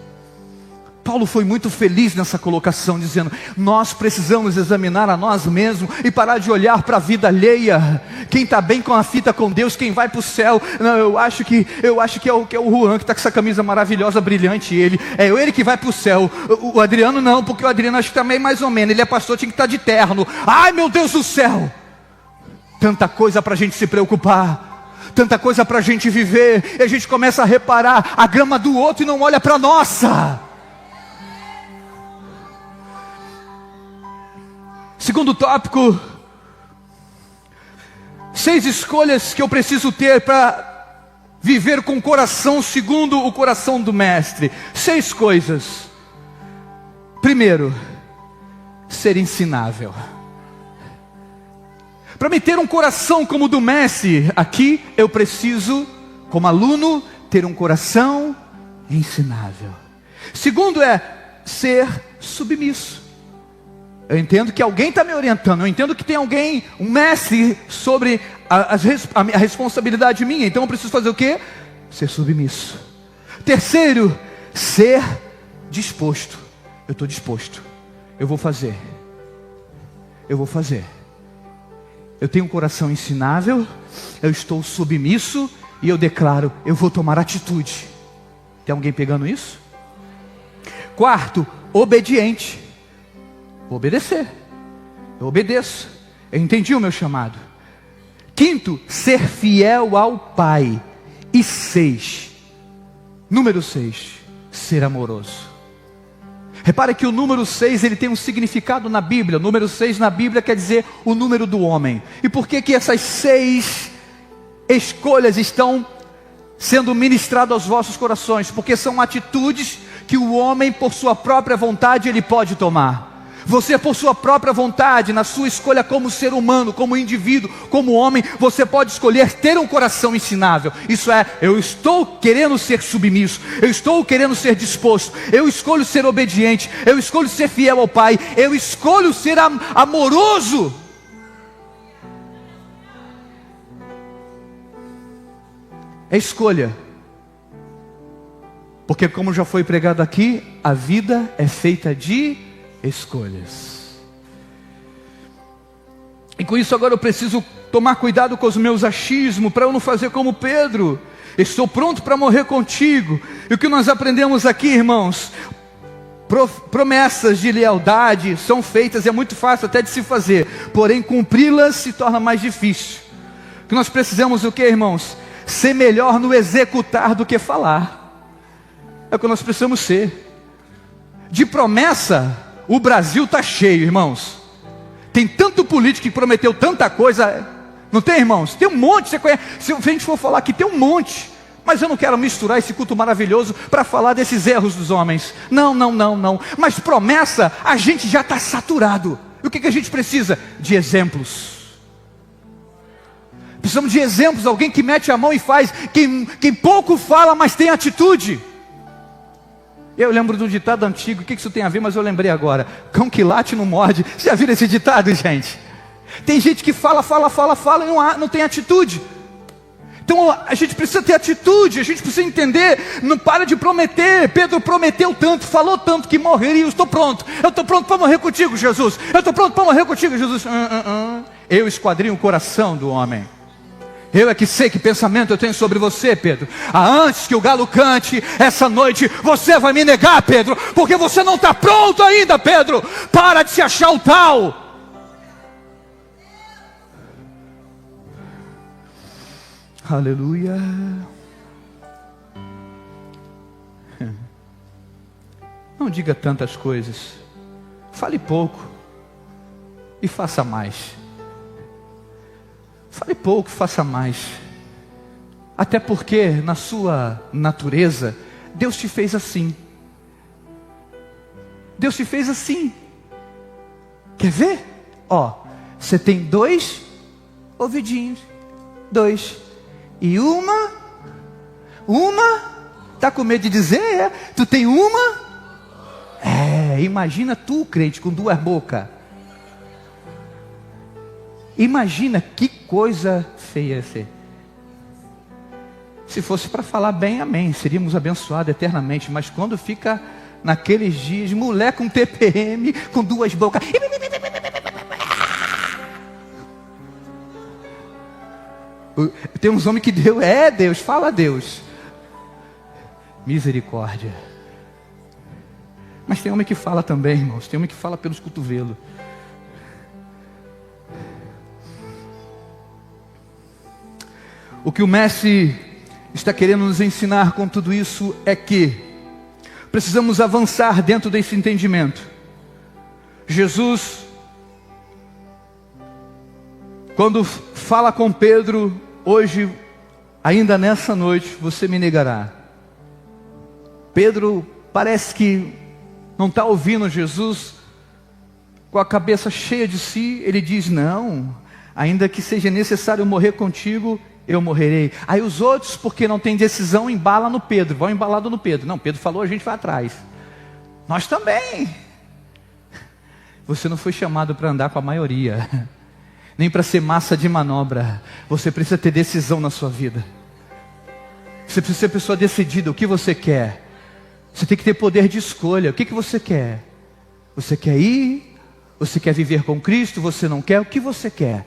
Paulo foi muito feliz nessa colocação, dizendo: nós precisamos examinar a nós mesmos e parar de olhar para a vida alheia. Quem está bem com a fita com Deus, quem vai para o céu. Não, eu acho que é o Juan, que está com essa camisa maravilhosa, brilhante. É ele que vai para o céu. O Adriano não, porque o Adriano acho que também mais ou menos. Ele é pastor, tinha que estar de terno. Ai, meu Deus do céu! Tanta coisa para a gente se preocupar, tanta coisa para a gente viver, e a gente começa a reparar a grama do outro e não olha para a nossa. Segundo tópico, 6 escolhas que eu preciso ter para viver com o coração segundo o coração do Mestre. 6 coisas. Primeiro, ser ensinável. Para me ter um coração como o do Mestre, aqui eu preciso, como aluno, ter um coração ensinável. Segundo é ser submisso. Eu entendo que alguém está me orientando, eu entendo que tem alguém, um mestre, sobre a responsabilidade minha. Então eu preciso fazer o quê? Ser submisso. Terceiro, ser disposto. Eu estou disposto. Eu vou fazer. Eu vou fazer. Eu tenho um coração ensinável, eu estou submisso e eu declaro, eu vou tomar atitude. Tem alguém pegando isso? Quarto, obediente. Vou obedecer. Eu obedeço. Eu entendi o meu chamado. Quinto, ser fiel ao Pai. E 6, número 6, ser amoroso. Repare que o número 6, ele tem um significado na Bíblia. O número 6 na Bíblia quer dizer o número do homem. E por que que essas 6 escolhas estão sendo ministradas aos vossos corações? Porque são atitudes que o homem, por sua própria vontade, ele pode tomar. Você, por sua própria vontade, na sua escolha como ser humano, como indivíduo, como homem, você pode escolher ter um coração ensinável. Isso é, eu estou querendo ser submisso, eu estou querendo ser disposto, eu escolho ser obediente, eu escolho ser fiel ao Pai, eu escolho ser amoroso. É escolha. Porque como já foi pregado aqui, a vida é feita de escolhas. E com isso agora eu preciso tomar cuidado com os meus achismos, para eu não fazer como Pedro. Estou pronto para morrer contigo. E o que nós aprendemos aqui, irmãos? Promessas de lealdade são feitas, é muito fácil até de se fazer, porém cumpri-las se torna mais difícil. O que nós precisamos o que, irmãos? Ser melhor no executar do que falar. É o que nós precisamos ser. De promessa, o Brasil está cheio, irmãos. Tem tanto político que prometeu tanta coisa. Não tem, irmãos? Tem um monte, você conhece. Se a gente for falar aqui, tem um monte. Mas eu não quero misturar esse culto maravilhoso para falar desses erros dos homens. Não. Mas promessa, a gente já está saturado. E o que a gente precisa? De exemplos. Precisamos de exemplos, alguém que mete a mão e faz. Quem pouco fala, mas tem atitude. Eu lembro de um ditado antigo, o que isso tem a ver, mas eu lembrei agora. Cão que late não morde. Você já viram esse ditado, gente? Tem gente que fala e não tem atitude. Então a gente precisa ter atitude, a gente precisa entender, não para de prometer. Pedro prometeu tanto, falou tanto que morreria. Eu estou pronto para morrer contigo, Jesus. Eu estou pronto para morrer contigo, Jesus. Eu esquadrinho o coração do homem. Eu é que sei que pensamento eu tenho sobre você, Pedro. Antes que o galo cante, essa noite você vai me negar, Pedro, porque você não está pronto ainda, Pedro. Para de se achar o tal. Aleluia. Não diga tantas coisas. Fale pouco e faça mais. Fale pouco, faça mais. Até porque na sua natureza Deus te fez assim. Deus te fez assim. Quer ver? Você tem 2 ouvidinhos. 2. E uma, tá com medo de dizer? Tu tem uma? Imagina tu, crente, com 2 bocas. Imagina que coisa feia ia ser. Se fosse para falar bem, amém, seríamos abençoados eternamente. Mas quando fica naqueles dias, mulher com TPM, com 2 bocas. Tem uns homens que Deus, fala a Deus. Misericórdia. Mas tem homem que fala também, irmãos. Tem homem que fala pelos cotovelos. O que o mestre está querendo nos ensinar com tudo isso é que precisamos avançar dentro desse entendimento. Jesus quando fala com Pedro, hoje, ainda nessa noite, você me negará. Pedro parece que não está ouvindo Jesus, com a cabeça cheia de si. Ele diz: não, ainda que seja necessário morrer contigo, eu morrerei. Aí os outros, porque não tem decisão, embalam no Pedro, vão embalado no Pedro. Não, Pedro falou, a gente vai atrás. Nós também. Você não foi chamado para andar com a maioria, nem para ser massa de manobra. Você precisa ter decisão na sua vida. Você precisa ser pessoa decidida. O que você quer? Você tem que ter poder de escolha. O que você quer? Você quer ir? Você quer viver com Cristo? Você não quer? O que você quer?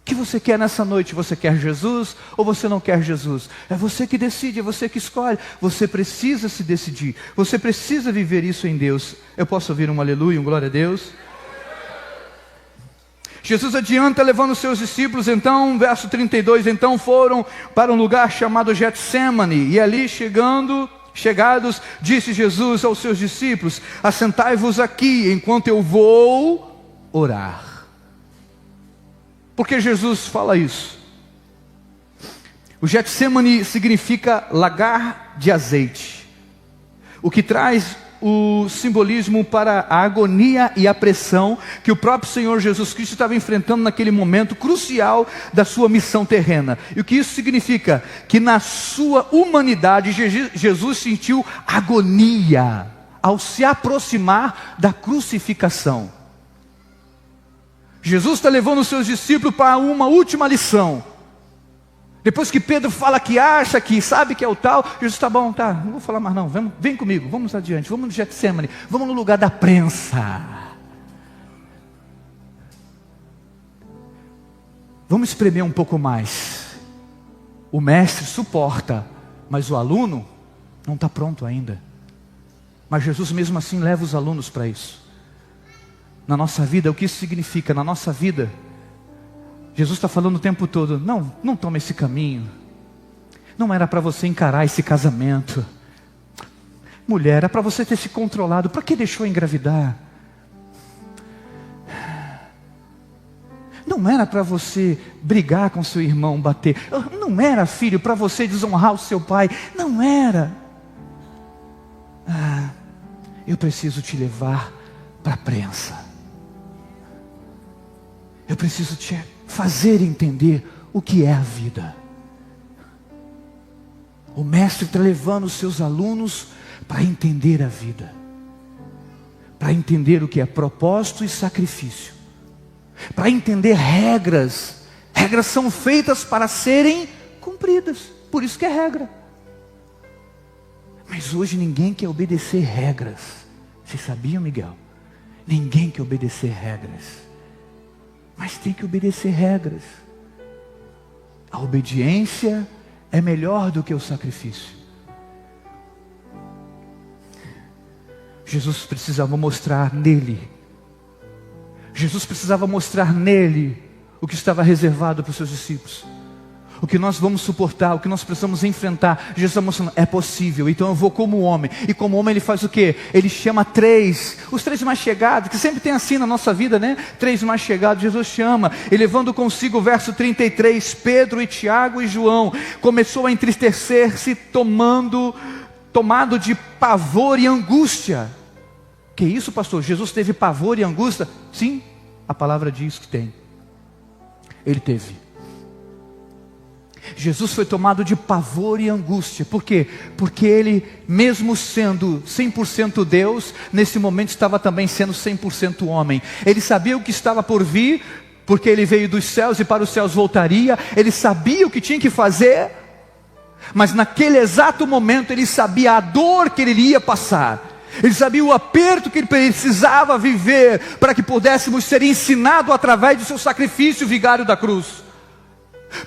O que você quer nessa noite? Você quer Jesus ou você não quer Jesus? É você que decide, é você que escolhe. Você precisa se decidir. Você precisa viver isso em Deus. Eu posso ouvir um aleluia, um glória a Deus? Jesus adianta levando os seus discípulos, então, verso 32, então foram para um lugar chamado Getsemane, e ali chegados, disse Jesus aos seus discípulos: assentai-vos aqui, enquanto eu vou orar. Por que Jesus fala isso? O Getsemane significa lagar de azeite, o que traz o simbolismo para a agonia e a pressão que o próprio Senhor Jesus Cristo estava enfrentando naquele momento crucial da sua missão terrena. E o que isso significa? Que na sua humanidade Jesus sentiu agonia ao se aproximar da crucificação. Jesus está levando os seus discípulos para uma última lição. Depois que Pedro fala que acha, que sabe que é o tal, Jesus está bom, tá, não vou falar mais não, vem comigo, vamos adiante, vamos no Getsemane, vamos no lugar da prensa. Vamos espremer um pouco mais. O mestre suporta, mas o aluno não está pronto ainda. Mas Jesus mesmo assim leva os alunos para isso. Na nossa vida, o que isso significa? Na nossa vida, Jesus está falando o tempo todo: não toma esse caminho. Não era para você encarar esse casamento. Mulher, era para você ter se controlado. Para que deixou engravidar? Não era para você brigar com seu irmão, bater. Não era, filho, para você desonrar o seu pai. Não era. Eu preciso te levar para a prensa. Eu preciso te fazer entender o que é a vida. O mestre está levando os seus alunos para entender a vida, para entender o que é propósito e sacrifício, para entender regras. Regras são feitas para serem cumpridas, por isso que é regra. Mas hoje ninguém quer obedecer regras. Você sabia, Miguel? Ninguém quer obedecer regras. Mas tem que obedecer regras. A obediência é melhor do que o sacrifício. Jesus precisava mostrar nele. Jesus precisava mostrar nele o que estava reservado para os seus discípulos. O que nós vamos suportar, o que nós precisamos enfrentar. Jesus está mostrando: é possível, então eu vou como homem. E como homem ele faz o quê? Ele chama os três mais chegados, que sempre tem assim na nossa vida, né? 3 mais chegados, Jesus chama. E levando consigo o verso 33, Pedro e Tiago e João, começou a entristecer-se, tomado de pavor e angústia. Que isso, pastor? Jesus teve pavor e angústia? Sim, a palavra diz que tem. Ele teve. Jesus foi tomado de pavor e angústia. Por quê? Porque ele, mesmo sendo 100% Deus, nesse momento estava também sendo 100% homem. Ele sabia o que estava por vir, porque ele veio dos céus e para os céus voltaria. Ele sabia o que tinha que fazer, mas naquele exato momento ele sabia a dor que ele iria passar. Ele sabia o aperto que ele precisava viver para que pudéssemos ser ensinados através do seu sacrifício vigário da cruz.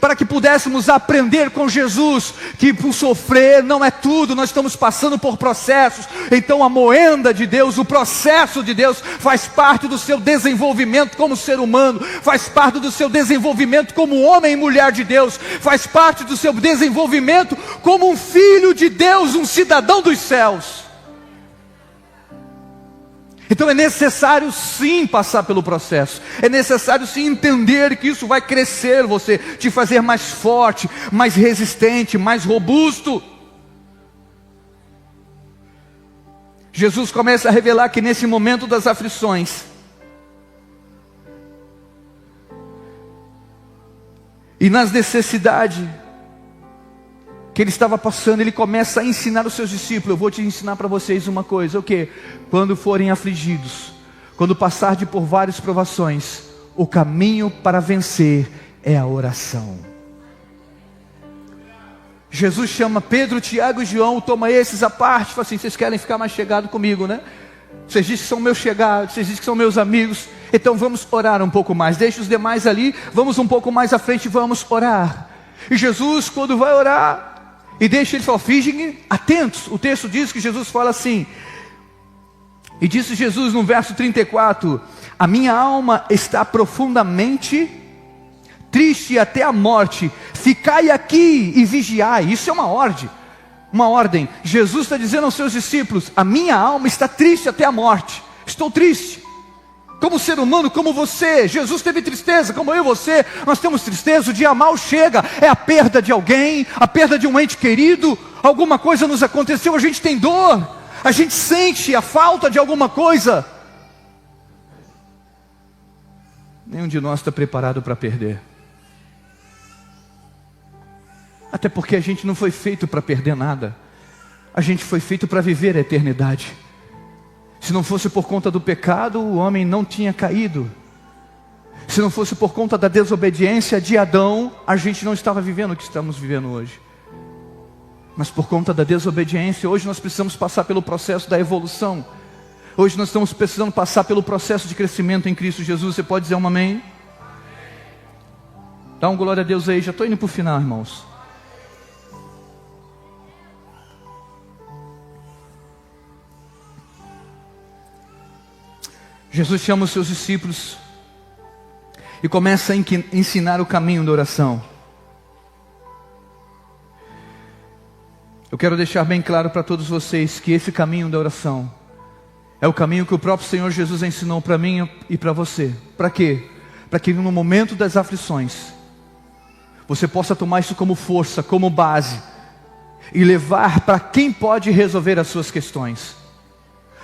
Para que pudéssemos aprender com Jesus que o sofrer não é tudo, nós estamos passando por processos. Então a moenda de Deus, o processo de Deus faz parte do seu desenvolvimento como ser humano, faz parte do seu desenvolvimento como homem e mulher de Deus, faz parte do seu desenvolvimento como um filho de Deus, um cidadão dos céus. Então é necessário sim passar pelo processo. É necessário sim entender que isso vai crescer você, te fazer mais forte, mais resistente, mais robusto. Jesus começa a revelar que nesse momento das aflições, e nas necessidades que ele estava passando, ele começa a ensinar os seus discípulos. Eu vou te ensinar para vocês uma coisa, o quê? Quando forem afligidos, quando passarem por várias provações, o caminho para vencer é a oração. Jesus chama Pedro, Tiago e João, toma esses à parte, fala assim: vocês querem ficar mais chegados comigo, né? Vocês dizem que são meus chegados, vocês dizem que são meus amigos, então vamos orar um pouco mais. Deixa os demais ali, vamos um pouco mais à frente e vamos orar. E Jesus, quando vai orar, e deixa ele falar, fiquem atentos. O texto diz que Jesus fala assim, e disse Jesus no verso 34, a minha alma está profundamente triste até a morte, ficai aqui e vigiai. Isso é uma ordem. Jesus está dizendo aos seus discípulos, a minha alma está triste até a morte, estou triste. Como ser humano, como você, Jesus teve tristeza, como eu e você, nós temos tristeza, o dia mal chega, é a perda de alguém, a perda de um ente querido, alguma coisa nos aconteceu, a gente tem dor, a gente sente a falta de alguma coisa. Nenhum de nós está preparado para perder. Até porque a gente não foi feito para perder nada, a gente foi feito para viver a eternidade. Se não fosse por conta do pecado, o homem não tinha caído. Se não fosse por conta da desobediência de Adão, a gente não estava vivendo o que estamos vivendo hoje. Mas por conta da desobediência, hoje nós precisamos passar pelo processo da evolução. Hoje nós estamos precisando passar pelo processo de crescimento em Cristo Jesus. Você pode dizer um amém? Dá um glória a Deus aí, já estou indo para o final, irmãos. Jesus chama os seus discípulos e começa a ensinar o caminho da oração. Eu quero deixar bem claro para todos vocês que esse caminho da oração é o caminho que o próprio Senhor Jesus ensinou para mim e para você. Para quê? Para que no momento das aflições você possa tomar isso como força, como base e levar para quem pode resolver as suas questões.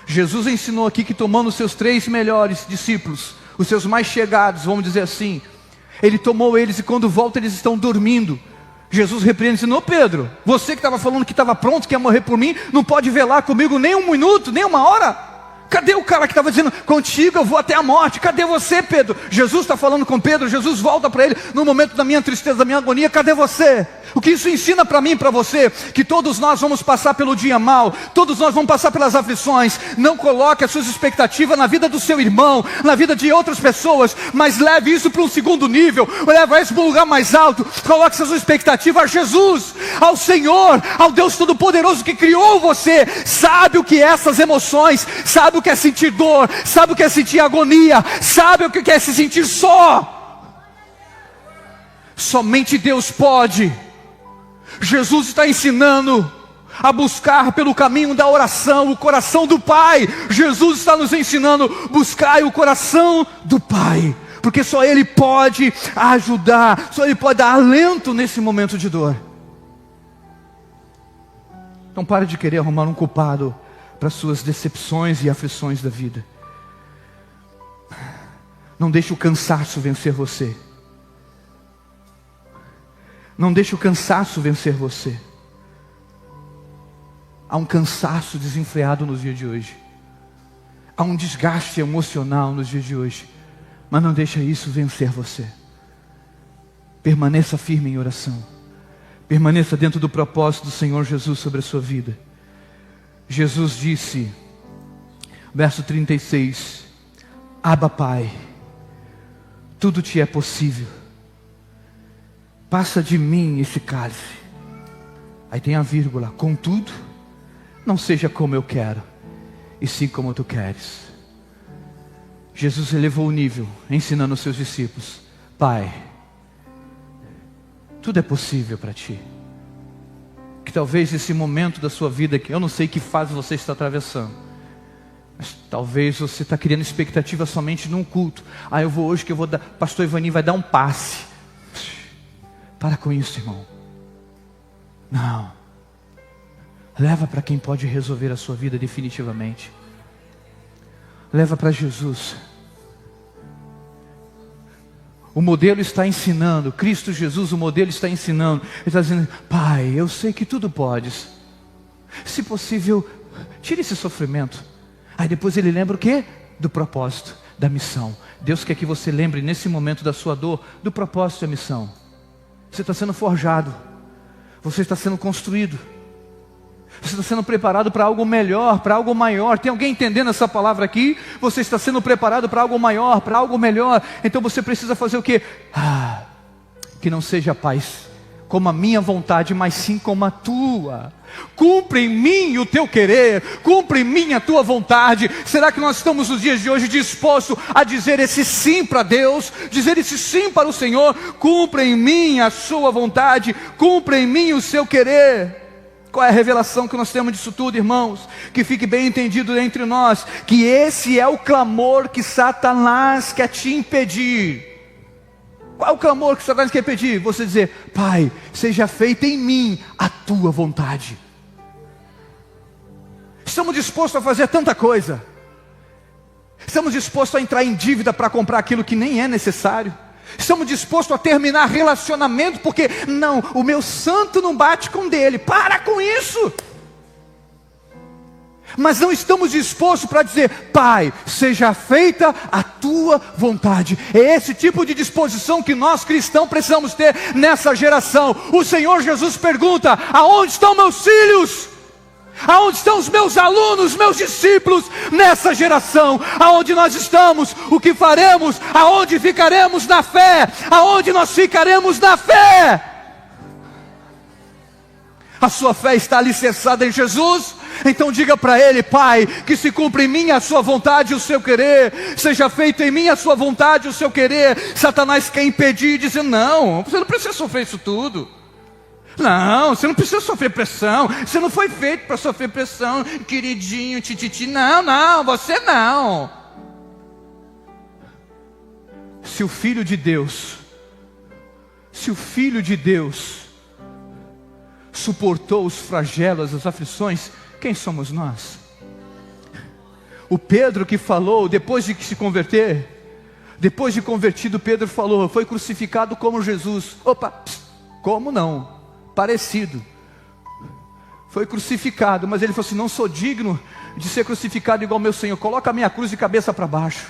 Jesus ensinou aqui que tomando os seus 3 melhores discípulos, os seus mais chegados, vamos dizer assim, Ele tomou eles e quando volta eles estão dormindo. Jesus repreende e diz, não Pedro, você que estava falando que estava pronto, que ia morrer por mim, não pode velar comigo nem um minuto, nem uma hora? Cadê o cara que estava dizendo, contigo eu vou até a morte? Cadê você, Pedro? Jesus está falando com Pedro, Jesus volta para ele, no momento da minha tristeza, da minha agonia, cadê você? O que isso ensina para mim e para você? Que todos nós vamos passar pelo dia mal, todos nós vamos passar pelas aflições. Não coloque as suas expectativas na vida do seu irmão, na vida de outras pessoas, mas leve isso para um segundo nível, leve isso para um lugar mais alto. Coloque suas expectativas a Jesus, ao Senhor, ao Deus Todo-Poderoso que criou você. Sabe o que é essas emoções, sabe o que é sentir dor, sabe o que é sentir agonia, sabe o que é se sentir só. Somente Deus pode. Jesus está ensinando a buscar pelo caminho da oração, o coração do Pai. Jesus está nos ensinando, buscar o coração do Pai, porque só Ele pode ajudar, só Ele pode dar alento nesse momento de dor. Então pare de querer arrumar um culpado para suas decepções e aflições da vida. Não deixe o cansaço vencer você. Não deixe o cansaço vencer você. Há um cansaço desenfreado nos dias de hoje. Há um desgaste emocional nos dias de hoje. Mas não deixe isso vencer você. Permaneça firme em oração. Permaneça dentro do propósito do Senhor Jesus sobre a sua vida. Jesus disse, verso 36, Abba Pai, tudo te é possível. Passa de mim esse cálice. Aí tem a vírgula, contudo, não seja como eu quero, e sim como tu queres. Jesus elevou o nível, ensinando aos seus discípulos, Pai, tudo é possível para ti. Que talvez esse momento da sua vida, que eu não sei que fase você está atravessando, Talvez você está criando expectativa somente num culto. Eu vou hoje que eu vou dar, pastor Ivani vai dar um passe. Para com isso, irmão. Não. Leva para quem pode resolver a sua vida definitivamente. Leva para Jesus. O modelo está ensinando, Cristo Jesus, o modelo está ensinando. Ele está dizendo: Pai, eu sei que tudo podes. Se possível, tire esse sofrimento. Aí depois ele lembra o quê? Do propósito, da missão. Deus quer que você lembre nesse momento da sua dor, do propósito da missão. Você está sendo forjado. Você está sendo construído. Você está sendo preparado para algo melhor, para algo maior. Tem alguém entendendo essa palavra aqui? Você está sendo preparado para algo maior, para algo melhor. Então você precisa fazer o quê? Que não seja, Pai, como a minha vontade, mas sim como a tua. Cumpre em mim o teu querer, cumpre em mim a tua vontade. Será que nós estamos nos dias de hoje dispostos a dizer esse sim para Deus, dizer esse sim para o Senhor? Cumpre em mim a sua vontade, cumpre em mim o seu querer. Qual é a revelação que nós temos disso tudo, irmãos? Que fique bem entendido entre nós, que esse é o clamor que Satanás quer te impedir. Qual é o clamor que Satanás quer pedir? Você dizer: Pai, seja feita em mim a tua vontade. Estamos dispostos a fazer tanta coisa. Estamos dispostos a entrar em dívida para comprar aquilo que nem é necessário. Estamos dispostos a terminar relacionamento porque, não, o meu santo não bate com o dele. Para com isso! Mas não estamos dispostos para dizer: Pai, seja feita a tua vontade. É esse tipo de disposição que nós cristãos precisamos ter nessa geração. O Senhor Jesus pergunta: aonde estão meus filhos? Aonde estão os meus alunos, meus discípulos nessa geração? Aonde nós estamos? O que faremos? Aonde ficaremos na fé? Aonde nós ficaremos na fé? A sua fé está alicerçada em Jesus? Então diga para Ele: Pai, que se cumpra em mim a sua vontade e o seu querer. Seja feito em mim a sua vontade e o seu querer. Satanás quer impedir, dizendo: não, você não precisa sofrer isso tudo. Não, você não precisa sofrer pressão. Você não foi feito para sofrer pressão, queridinho, tititi. Não, você não. Se o Filho de Deus suportou os flagelos, as aflições, quem somos nós? O Pedro que falou, depois de se converter, depois de convertido, Pedro falou: foi crucificado como Jesus. Como não? Parecido. Foi crucificado, mas ele falou assim: não sou digno de ser crucificado igual meu Senhor. Coloca a minha cruz de cabeça para baixo.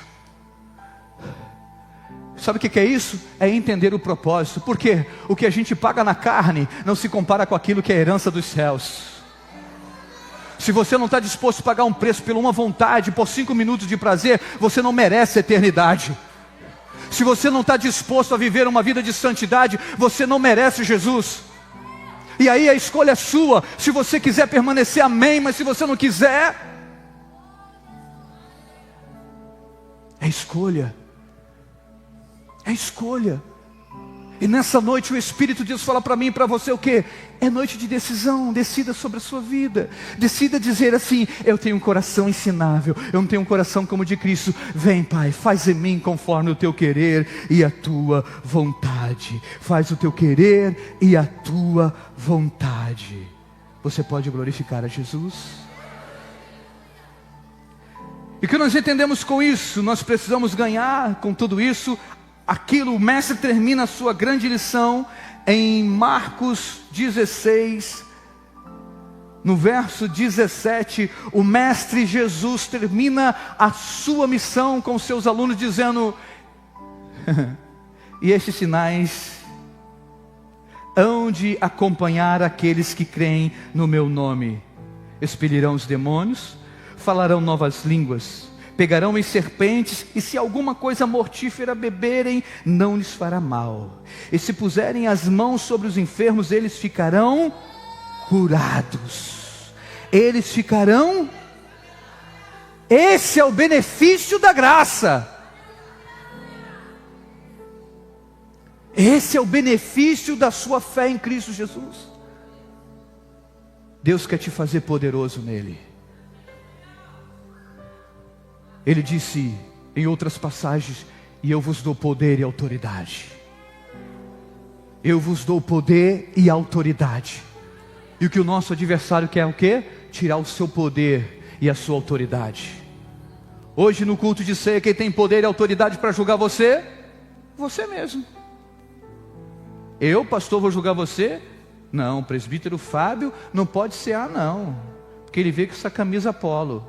Sabe o que é isso? É entender o propósito. Porque o que a gente paga na carne não se compara com aquilo que é a herança dos céus. Se você não está disposto a pagar um preço por uma vontade, por 5 minutos de prazer, você não merece a eternidade. Se você não está disposto a viver uma vida de santidade, você não merece Jesus. E aí a escolha é sua. Se você quiser permanecer, amém. Mas se você não quiser, é escolha. É escolha. E nessa noite o Espírito de Deus fala para mim e para você o quê? É noite de decisão. Decida sobre a sua vida. Decida dizer assim: eu tenho um coração ensinável, eu não tenho um coração como o de Cristo. Vem, Pai, faz em mim conforme o teu querer e a tua vontade. Faz o teu querer e a tua vontade. Você pode glorificar a Jesus? E o que nós entendemos com isso? Nós precisamos ganhar com tudo isso aquilo. O mestre termina a sua grande lição em Marcos 16, no verso 17. O mestre Jesus termina a sua missão com os seus alunos dizendo: e estes sinais hão de acompanhar aqueles que creem no meu nome. Expelirão os demônios, falarão novas línguas, pegarão em serpentes, e se alguma coisa mortífera beberem, não lhes fará mal. E se puserem as mãos sobre os enfermos, eles ficarão curados. Eles ficarão. Esse é o benefício da graça. Esse é o benefício da sua fé em Cristo Jesus. Deus quer te fazer poderoso nele. Ele disse em outras passagens: e eu vos dou poder e autoridade. Eu vos dou poder e autoridade. E o que o nosso adversário quer é o quê? Tirar o seu poder e a sua autoridade. Hoje no culto de ceia, quem tem poder e autoridade para julgar você? Você mesmo. Eu, pastor, vou julgar você? Não, o presbítero Fábio não pode ser não. Porque ele veio com essa camisa polo.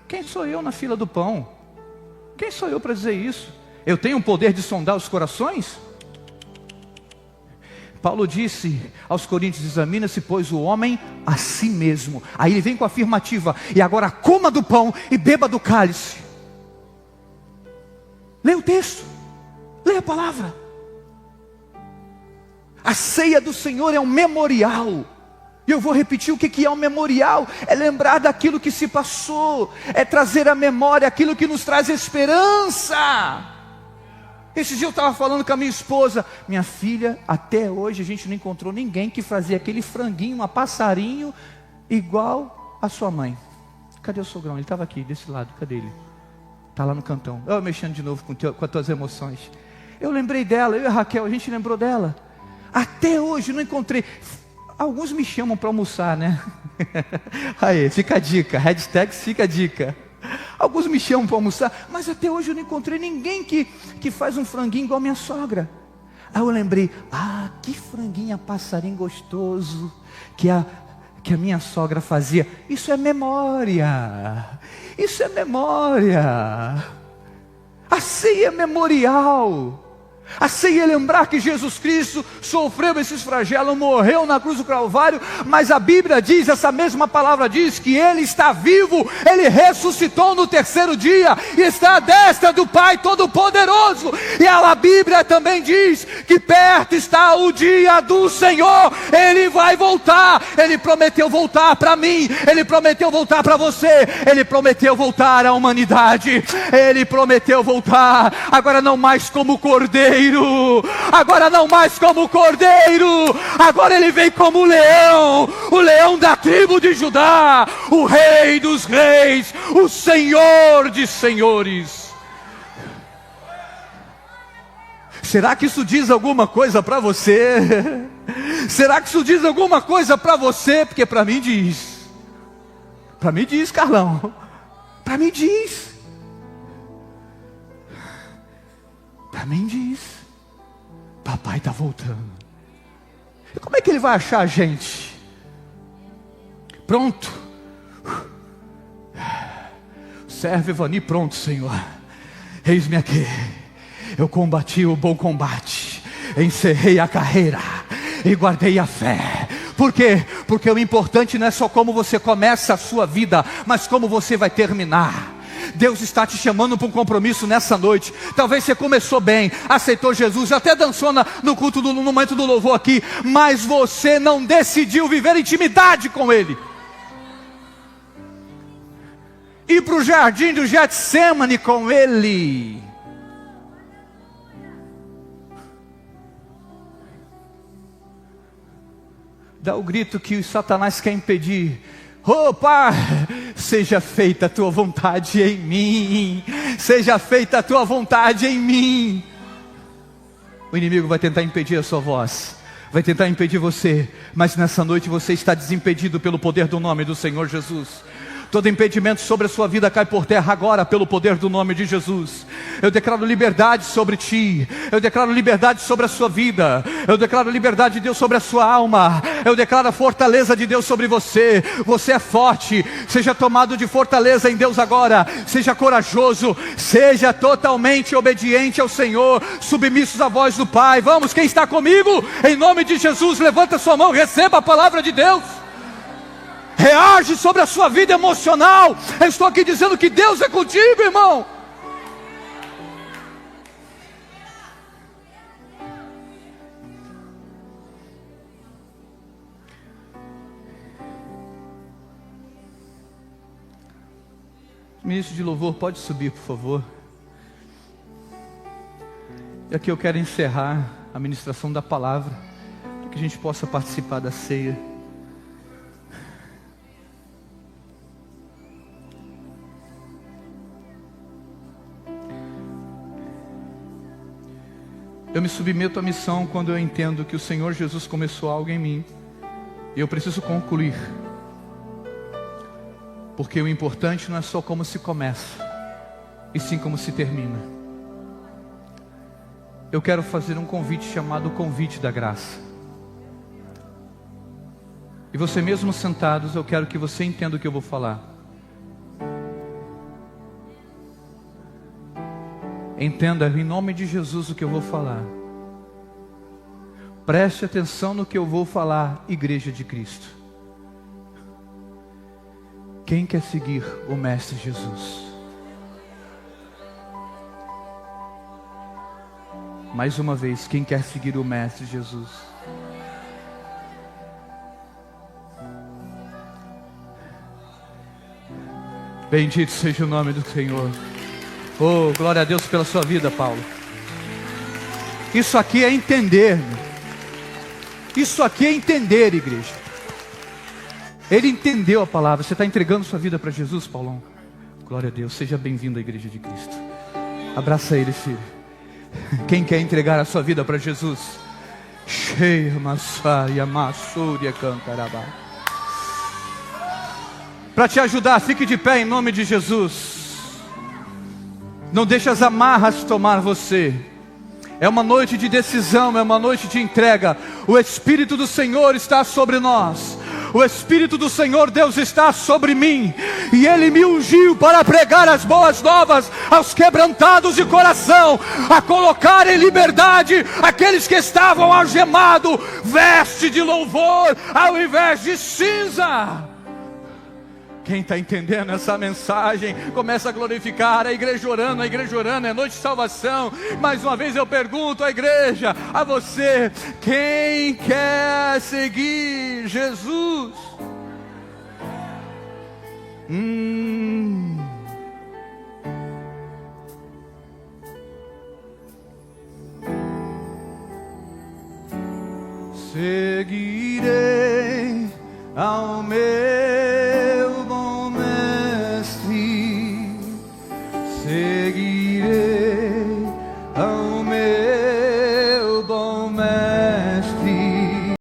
Quem sou eu na fila do pão? Quem sou eu para dizer isso? Eu tenho o poder de sondar os corações? Paulo disse aos Coríntios: examina-se, pois, o homem a si mesmo. Aí ele vem com a afirmativa: e agora coma do pão e beba do cálice. Leia o texto, leia a palavra. A ceia do Senhor é um memorial. E eu vou repetir o que é um memorial: é lembrar daquilo que se passou, é trazer à memória aquilo que nos traz esperança. Esse dia eu estava falando com a minha esposa: minha filha, até hoje a gente não encontrou ninguém que fazia aquele franguinho a passarinho igual a sua mãe. Cadê o sogrão? Ele estava aqui, desse lado, cadê ele? Está lá no cantão. Eu mexendo de novo com as tuas emoções. Eu lembrei dela, eu e a Raquel, a gente lembrou dela. Até hoje não encontrei. Alguns me chamam para almoçar, né? Aí, fica a dica, hashtag fica a dica. Alguns me chamam para almoçar, mas até hoje eu não encontrei ninguém que faz um franguinho igual a minha sogra. Aí eu lembrei: que franguinho a passarinho gostoso que a minha sogra fazia. Isso é memória. Isso é memória. A ceia é memorial. A ceia é lembrar que Jesus Cristo sofreu esses flagelos, morreu na cruz do Calvário, mas a Bíblia diz, essa mesma palavra diz, que Ele está vivo, Ele ressuscitou no terceiro dia, e está à destra do Pai Todo-Poderoso. E a Bíblia também diz que perto está o dia do Senhor. Ele vai voltar. Ele prometeu voltar para mim, Ele prometeu voltar para você, Ele prometeu voltar à humanidade, Ele prometeu voltar, agora não mais como cordeiro, agora não mais como cordeiro, agora Ele vem como leão, o leão da tribo de Judá, o Rei dos reis, o Senhor de senhores. Será que isso diz alguma coisa para você? Será que isso diz alguma coisa para você? Porque para mim diz. Para mim diz, Carlão. Para mim diz. Para mim diz: papai está voltando. E como é que Ele vai achar a gente? Pronto. Servo Evani, pronto, Senhor. Eis-me aqui. Eu combati o bom combate, encerrei a carreira e guardei a fé. Por quê? Porque o importante não é só como você começa a sua vida, mas como você vai terminar. Deus está te chamando para um compromisso nessa noite. Talvez você começou bem, aceitou Jesus, até dançou no culto, no momento do louvor aqui, mas você não decidiu viver intimidade com Ele. Ir para o jardim do Getsemane com Ele. Dá o grito que o Satanás quer impedir. Pai, seja feita a tua vontade em mim. Seja feita a tua vontade em mim. O inimigo vai tentar impedir a sua voz, vai tentar impedir você, mas nessa noite você está desimpedido pelo poder do nome do Senhor Jesus. Todo impedimento sobre a sua vida cai por terra agora pelo poder do nome de Jesus. Eu declaro liberdade sobre ti. Eu declaro liberdade sobre a sua vida. Eu declaro liberdade de Deus sobre a sua alma. Eu declaro a fortaleza de Deus sobre você. Você é forte. Seja tomado de fortaleza em Deus agora. Seja corajoso. Seja totalmente obediente ao Senhor. Submissos à voz do Pai. Vamos, quem está comigo? Em nome de Jesus, levanta sua mão. Receba a palavra de Deus. Reage sobre a sua vida emocional. Eu estou aqui dizendo que Deus é contigo, irmão. Ministro de louvor, pode subir, por favor. E aqui eu quero encerrar a ministração da palavra, para que a gente possa participar da ceia. Eu me submeto à missão quando eu entendo que o Senhor Jesus começou algo em mim e eu preciso concluir. Porque o importante não é só como se começa, e sim como se termina. Eu quero fazer um convite chamado convite da graça. E você mesmo sentados, eu quero que você entenda o que eu vou falar. Entenda em nome de Jesus o que eu vou falar. Preste atenção no que eu vou falar, Igreja de Cristo. Quem quer seguir o Mestre Jesus? Mais uma vez, quem quer seguir o Mestre Jesus? Bendito seja o nome do Senhor. Oh, glória a Deus pela sua vida, Paulo. Isso aqui é entender. Isso aqui é entender, igreja. Ele entendeu a palavra. Você está entregando sua vida para Jesus, Paulão? Glória a Deus. Seja bem-vindo à Igreja de Cristo. Abraça ele, filho. Quem quer entregar a sua vida para Jesus? Cheia, maçaia, maçúria, cantarabá. Para te ajudar, fique de pé em nome de Jesus. Não deixe as amarras tomar você. É uma noite de decisão, é uma noite de entrega. O Espírito do Senhor está sobre nós. O Espírito do Senhor Deus está sobre mim, e Ele me ungiu para pregar as boas novas aos quebrantados de coração, a colocar em liberdade aqueles que estavam algemados, veste de louvor ao invés de cinza. Quem está entendendo essa mensagem, começa a glorificar. A igreja orando, é noite de salvação. Mais uma vez eu pergunto à igreja, a você: quem quer seguir Jesus? Seguirei ao meu bom mestre, seguirei